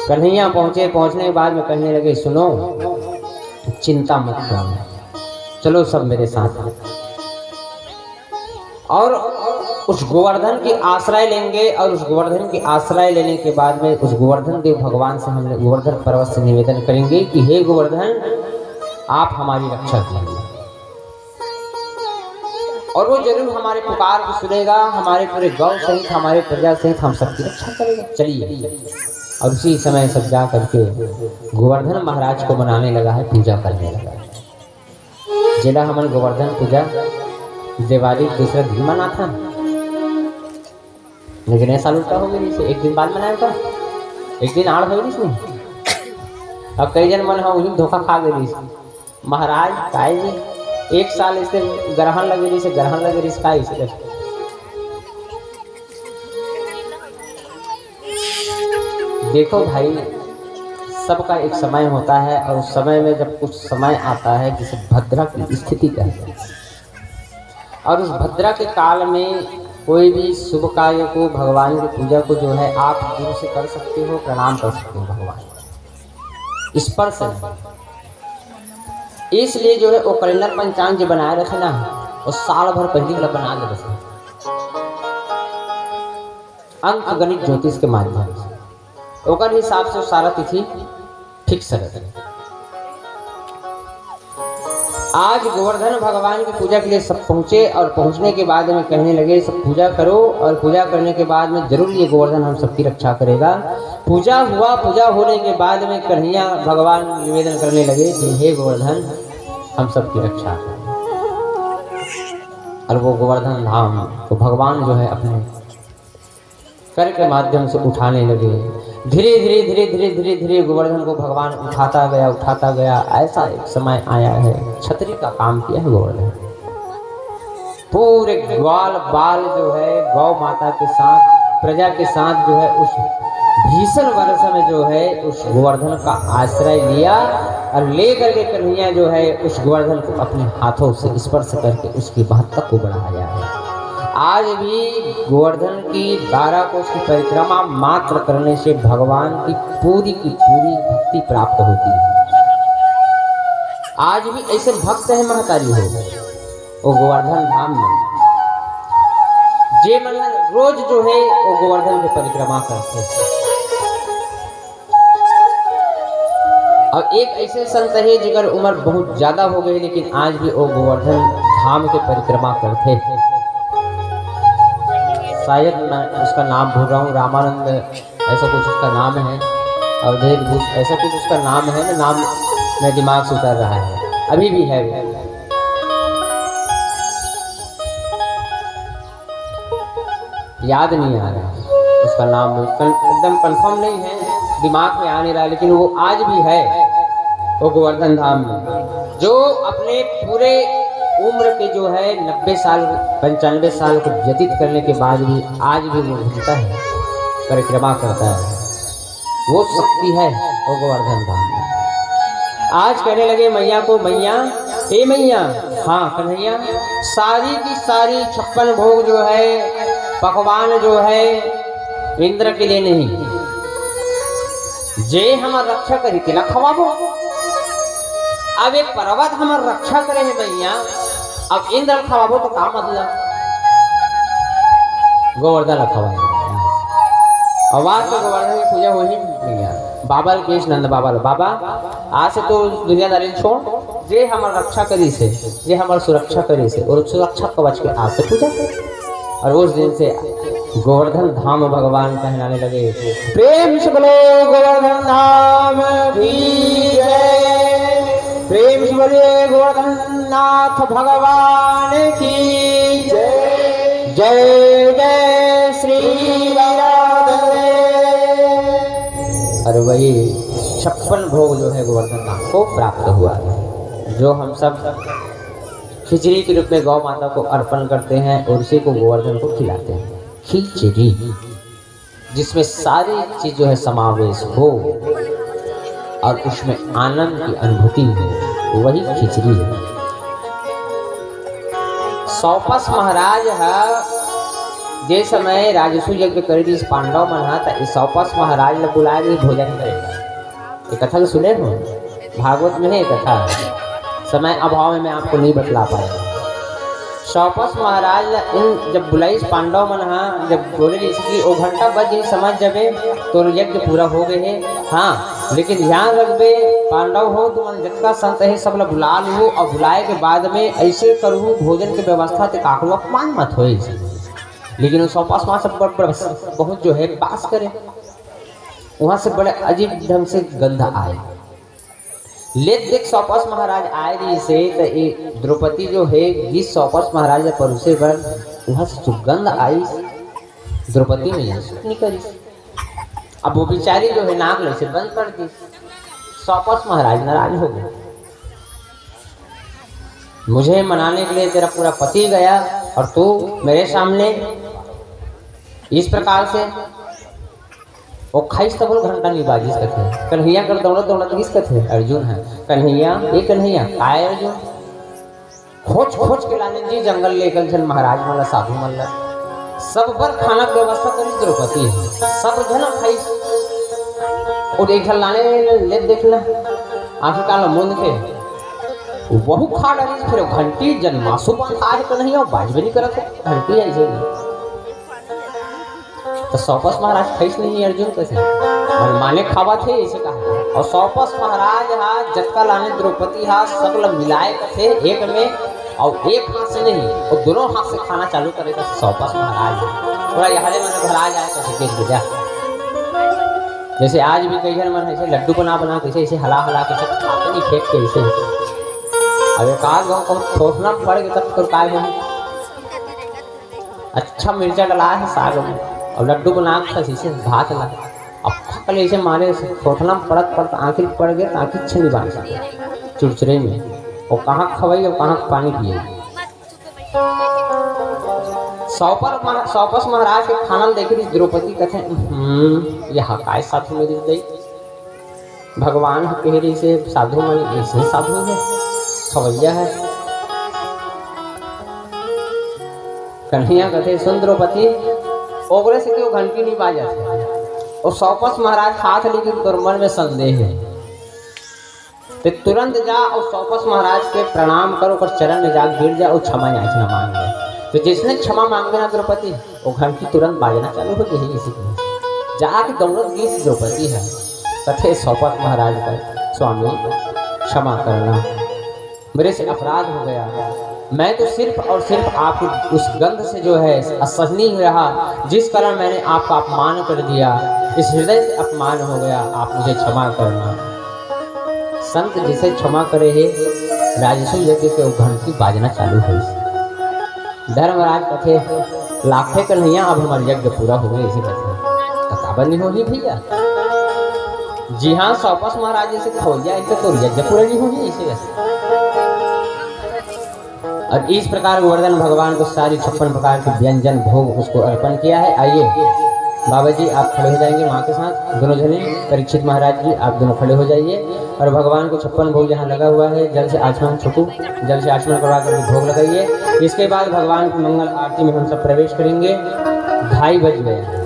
कन्हैया पहुंचे, पहुंचने के बाद में कहने लगे सुनो चिंता मत करो, चलो सब मेरे साथ। और उस गोवर्धन की आश्रय लेंगे और उस गोवर्धन की आश्रय लेने के बाद में उस गोवर्धन देव भगवान से हम गोवर्धन पर्वत से निवेदन करेंगे कि हे गोवर्धन आप हमारी रक्षा कीजिए। और वो जरूर हमारे पुकार को सुनेगा, हमारे पूरे गांव सहित हमारे प्रजा सहित हम सबकी रक्षा करेगा। चलिए। और उसी समय सब जा करके गोवर्धन महाराज को मनाने लगा है, पूजा करने लगा है। जिला हमन गोवर्धन पूजा दिवाली दूसरा दिन मना था, लेकिन ऐसा उल्टा हो गई, एक दिन बाद मनाया था, एक दिन आड़ हो गई इसमें। अब कई जन मन हम धोखा खा गई महाराज काय जी 1 साल इससे ग्रहण लगे रही से ग्रहण लगे रही का इसे। देखो भाई सबका एक समय होता है और उस समय में जब कुछ समय आता है जिसे भद्रा की स्थिति कहते हैं और उस भद्रा के काल में कोई भी शुभ कार्य को भगवान की पूजा को जो है आप दूर से कर सकते हो, प्रणाम कर सकते हो भगवान स्पर्श है। इसलिए जो है वो कैलेंडर पंचांग जो बनाए रखे ना वो साल भर पहले वाला बना दे रखे अंक गणित ज्योतिष के माध्यम से ओकर हिसाब से सारा तिथि फिक्स रखे। आज गोवर्धन भगवान की पूजा के लिए सब पहुँचे और पहुँचने के बाद में कहने लगे सब पूजा करो और पूजा करने के बाद में जरूर ये गोवर्धन हम सबकी रक्षा करेगा। पूजा हुआ, पूजा होने के बाद में कन्हैया भगवान निवेदन करने लगे कि हे गोवर्धन हम सबकी रक्षा करें। और वो गोवर्धन धाम तो भगवान जो है अपने कर के माध्यम से उठाने लगे। धीरे धीरे धीरे धीरे धीरे धीरे गोवर्धन को भगवान उठाता गया। ऐसा एक समय आया है छतरी का काम किया है गोवर्धन। पूरे ग्वाल बाल जो है गौ माता के साथ प्रजा के साथ जो है उस भीषण वर्ष में जो है उस गोवर्धन का आश्रय लिया और ले करके कन्हैया जो है उस गोवर्धन को अपने हाथों से स्पर्श करके उसकी महत्ता को बढ़ाया है। आज भी गोवर्धन की 12 कोस की परिक्रमा मात्र करने से भगवान की पूरी भक्ति प्राप्त होती है। आज भी ऐसे भक्त है महतारी हो वो गोवर्धन धाम में, जे मन रोज जो है वो गोवर्धन की परिक्रमा करते हैं। और एक ऐसे संत है जिनकर उम्र बहुत ज्यादा हो गई लेकिन आज भी वो गोवर्धन धाम के परिक्रमा करते हैं। शायद मैं उसका नाम भूल रहा हूँ, रामानंद ऐसा कुछ उसका नाम है, अवधेश भूष ऐसा कुछ उसका नाम है, मैं नाम मेरे दिमाग से उतर रहा है, अभी भी है। याद नहीं आ रहा उसका नाम, एकदम कंफर्म नहीं है, दिमाग में आ नहीं रहा, लेकिन वो आज भी है वो गोवर्धन धाम में, जो अपने पूरे उम्र के जो है 90 साल 95 साल को व्यतीत करने के बाद भी आज भी वो घूमता है, परिक्रमा करता है। वो शक्ति है वो गोवर्धन धाम में। आज कहने लगे मैया को, मैया हे मैया, हाँ कन्हैया, सारी की सारी 56 भोग जो है पकवान जो है इंद्र के लिए नहीं, जे हमार रक्षा करी तिला खवाबो। अब एक पर्वत हमार रक्षा करे है मैया, अब इंद्र खवाबो तो का मतलब, गोवर्धन खवाए। आवाज तो गोवर्धन की पूजा हो ही मैया। बाबा केश नंद बाबा आज से तो दुनियादारी छोड़, जे हमार रक्षा करी से, जे हमार सुरक्षा करी से, और सुरक्षा कवच के आज से पूजा कर। और उस दिन से गोवर्धन धाम भगवान कहलाने लगे, प्रेम से बोलो गोवर्धन धाम की जय, प्रेम से बोले गोवर्धन नाथ भगवान की जय, जय जय श्री राधे। और वही 56 भोग जो है गोवर्धन धाम को प्राप्त हुआ है, जो हम सब खिचड़ी के रूप में गौ माता को अर्पण करते हैं और उसी को गोवर्धन को खिलाते हैं। खिचड़ी जिसमें सारी चीज जो है समावेश हो और उसमें आनंद की अनुभूति हो, वही खिचड़ी है। सौपस महाराज है जे समय राजसू यज्ञ कर दी पांडव मन है, तो इस सौपस महाराज ने बुलाया भोजन करेगा। ये कथा तो सुने हो, भागवत में है कथा, समय अभाव में मैं आपको नहीं बतला पाया। सौपस महाराज इन जब बुलाई पांडव मन, हाँ जब बोले इसकी वो घंटा बज गई समझ जबे तो यज्ञ पूरा हो गए है, हाँ लेकिन ध्यान रखबे पांडव हो तो मन जितना संत है सब लोग बुला लू, और बुलाए के बाद में ऐसे करूँ भोजन की व्यवस्था तो काकड़ू अपमान मत हो। लेकिन सौपस वहाँ से बहुत जो है पास करे, वहाँ से बड़े अजीब ढंग से गंध आए। ले देख सौपस महाराज आए रही से तो ये द्रौपदी जो है जिस सौपस महाराज परुसे बर वहाँ से सुगंध आई, द्रौपदी में यहाँ सुख निकली। अब वो बेचारी जो है नाक ले से बंद कर दी, सौपस महाराज नाराज हो गए, मुझे मनाने के लिए तेरा पूरा पति गया और तू मेरे सामने इस प्रकार से वो खाइस तब घंटा नहीं बाजी कथे। कन्हैया कर दौड़त दौड़त किस कथे, अर्जुन है कन्हैया, ये कन्हैया आए अर्जुन खोज खोज के लाने जी जंगल लेकर जन महाराज मला साधु मल्ला सब पर खाना की व्यवस्था करी द्रौपदी है, सब जन खाइस और एक घर लाने ले देख ला आंखें काला मुंद के वहु खा डाली, फिर घंटी जन्मासु बंधा है कन्हैया बाज भी नहीं करत घंटी ऐसे। तो सौपस महाराज खाइस नहीं अर्जुन कैसे माने खावा थे ऐसे कहा। और सौपस महाराज हा जटका लाने द्रौपदी हा सब लोग मिलाए थे एक में, और एक हाथ से नहीं और दोनों हाथ से खाना चालू करेगा सौपस महाराज। थोड़ा यहाँ मैंने घर आ जाए कैसे देख लीजिए, जैसे आज भी कई जन मन ऐसे लड्डू बना कैसे ऐसे हला कैसे खाते नहीं फेंक के ऐसे। अब एक आध गाँव को ठोसना पड़ेगा तब तो काय हो। अच्छा मिर्चा डला है साग में और लड्डू बना इसे भात ला, अब कल ऐसे मारे ठोसना पड़त आँखिर पड़ गए तो आँखिर छे नहीं बांध सकते चुरचुरे में, और कहाँ खवाई और कहाँ पानी पिए। सौपस महाराज के खाना देख रही द्रौपदी कहते यह काय साधु मेरी दई भगवान कह रही से साधु में ऐसे साधु है खवैया है। कन्हैया कहते सुन द्रौपदी ओगरे से क्यों घंटी नहीं बाजा थे, और सौपस महाराज हाथ लेकिन तोर मन में संदेह है। तो तुरंत जा और चौपस महाराज के प्रणाम करो और चरण में जा गिर जा और क्षमा याचना मांग ले। तो जिसने क्षमा मांगे ना द्रौपदी, वो घंटी तुरंत बाजना चालू हो गई। इसी के जाके दौड़त गई द्रौपदी है कथे चौपस महाराज पर, स्वामी क्षमा करना, मेरे से अपराध हो गया। मैं तो सिर्फ और सिर्फ आपकी उस गंध से जो है असहनीय रहा, जिस कारण मैंने आपका अपमान कर दिया, इस हृदय से अपमान हो गया, आप मुझे क्षमा करना। संत जिसे क्षमा करे है राजस्व यज्ञ के घंटी बाजना चालू हुई। धर्मराज कथे लाखे कन्हैया अब हमारा यज्ञ पूरा हो गया। इसी कथे कथाबंद नहीं होगी भैया। जी हाँ, चौपस महाराज जैसे हो जाए तो यज्ञ पूरा नहीं होगी। इसी वजह और इस प्रकार गोवर्धन भगवान को सारी 56 प्रकार के व्यंजन भोग उसको अर्पण किया है। आइए बाबा जी आप खड़े हो जाएंगे माँ के साथ, दोनों जने। परीक्षित महाराज जी आप दोनों खड़े हो जाइए और भगवान को 56 भोग जहाँ लगा हुआ है जल से आचमन, छोटू जल से आचमन करवा करके भोग लगाइए। इसके बाद भगवान की मंगल आरती में हम सब प्रवेश करेंगे। 2:30 बज गए हैं।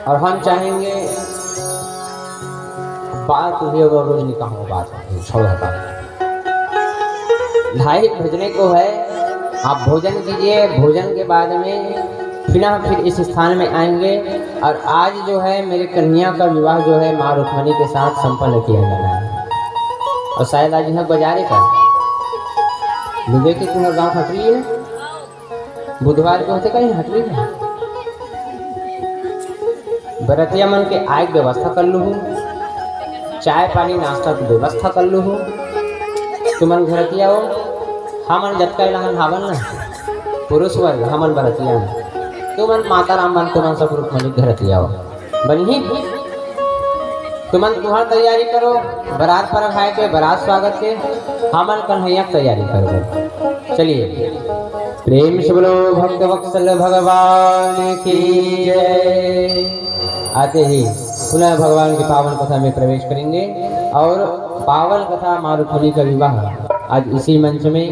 और हम चाहेंगे बात तुझे रोज नहीं कहूँ, बात छोड़ हटा। 2:30 बजने को है, आप भोजन कीजिए। भोजन के बाद में फिर इस स्थान में आएंगे और आज जो है मेरे कन्या का विवाह जो है माँ रुक्मणी के साथ संपन्न किया जाना है। और शायद आज यहाँ बाजारे का मुझे कि तुम्हारा गाँव हट रही है, बुधवार को होते कहीं हट रही है। बरतिया मन के आय व्यवस्था कर लूँ, चाय पानी नाश्ता की व्यवस्था कर लूँ। तुमन घरतिया हो, हमन जतका लहन हावन ना पुरुष वर्ग, हमन बरतिया तुमन माता राम बन, तुमन सब रुक्मणी घरतिया हो बनी। तुमन तुम्हार तैयारी करो बारात पर भाई के, बारात स्वागत के, हमन कन्हैया तैयारी करो। चलिए प्रेम से बोलो भक्त वत्सल भगवान की जय। आते ही पुनः भगवान की पावन कथा में प्रवेश करेंगे और पावन कथा माँ रुक्मणी का विवाह आज इसी मंच में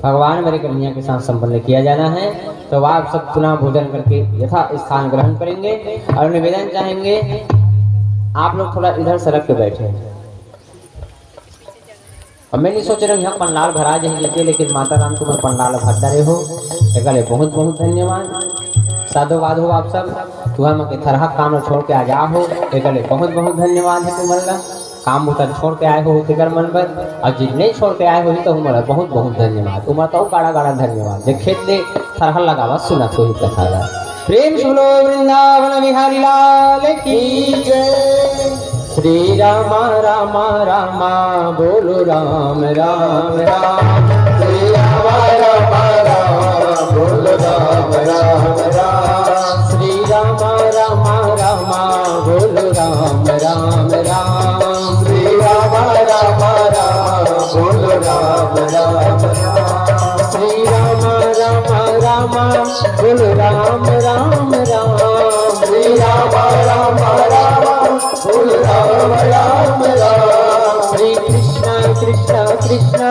भगवान मेरे कन्हैया के साथ संपन्न किया जाना है। तो आप सब पुनः भोजन करके यथा स्थान ग्रहण करेंगे और निवेदन चाहेंगे आप लोग थोड़ा इधर सड़क पे बैठे। और मैं नहीं सोच रहा हूँ यहाँ पंडाल भरा जाएंगे, लेकिन माता राम तुम पंडाल भरता रहे हो, एक बहुत बहुत धन्यवाद। साधुवाद हो आप सब, तुम के तरह काम छोड़ के आ जा हो, एक बहुत बहुत धन्यवाद है। तुम्हारा काम उतर छोड़ के आए हो तिकर मन पर, और जिस नहीं छोड़ के आए हो तो हमारा बहुत बहुत धन्यवाद। तुम्हारा तो गाड़ा गाड़ा धन्यवाद। देखे दे तरह लगावा सुना तो ही कथा ला। प्रेम सुनो वृंदावन बिहारी लाल की जय। श्री राम राम राम बोलो राम राम राम। श्री राम राम राम बोलो राम राम राम। श्री राम राम राम बोलो राम राम राम। श्री राम राम राम बोलो राम राम राम। श्री राम राम राम बोलो राम राम राम। श्री राम राम राम बोलो राम राम राम। श्री कृष्ण कृष्ण कृष्ण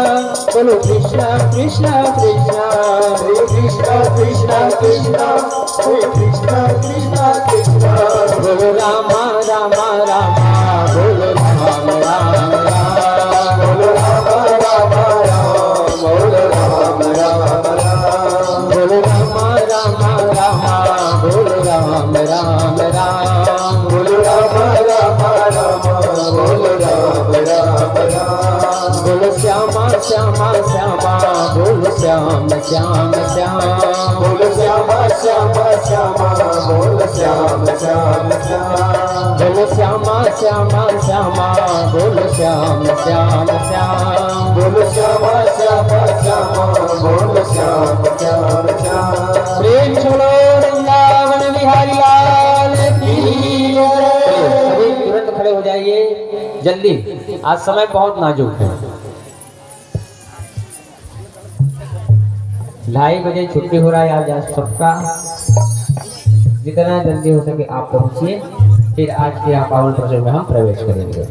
बोलो कृष्ण कृष्ण कृष्ण। श्री कृष्ण कृष्ण कृष्ण श्री कृष्ण कृष्ण कृष्ण। बोलो राम राम राम बोलो राम राम राम। बोलो राम राम राम बोलो राम राम राम। बोलो राम राम राम बोलो राम राम राम। बोलो राम राम राम बोलो राम राम राम। बोलो श्यामा श्यामा श्यामा बोलो श्याम श्याम श्याम। बोलो श्यामा श्यामा श्यामा बोलो श्याम श्याम श्याम। बोलो श्यामा श्यामा श्यामा बोलो श्याम श्याम श्याम। बोलो श्यामा श्यामा श्यामा बोलो श्याम श्याम श्याम। प्रेम छोड़ो वृंदावन बिहारी लाल की जय। तुरंत खड़े हो जाइए जल्दी, आज समय बहुत नाजुक है। 2:30 बजे छुट्टी हो रहा है आज सबका। जितना जल्दी हो सके आप पहुंचिए, फिर आज के पावन प्रसंग में हम प्रवेश करेंगे।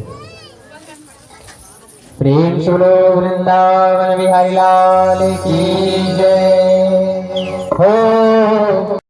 प्रेम से बोलो वृंदावन बिहारी लाल की जय हो।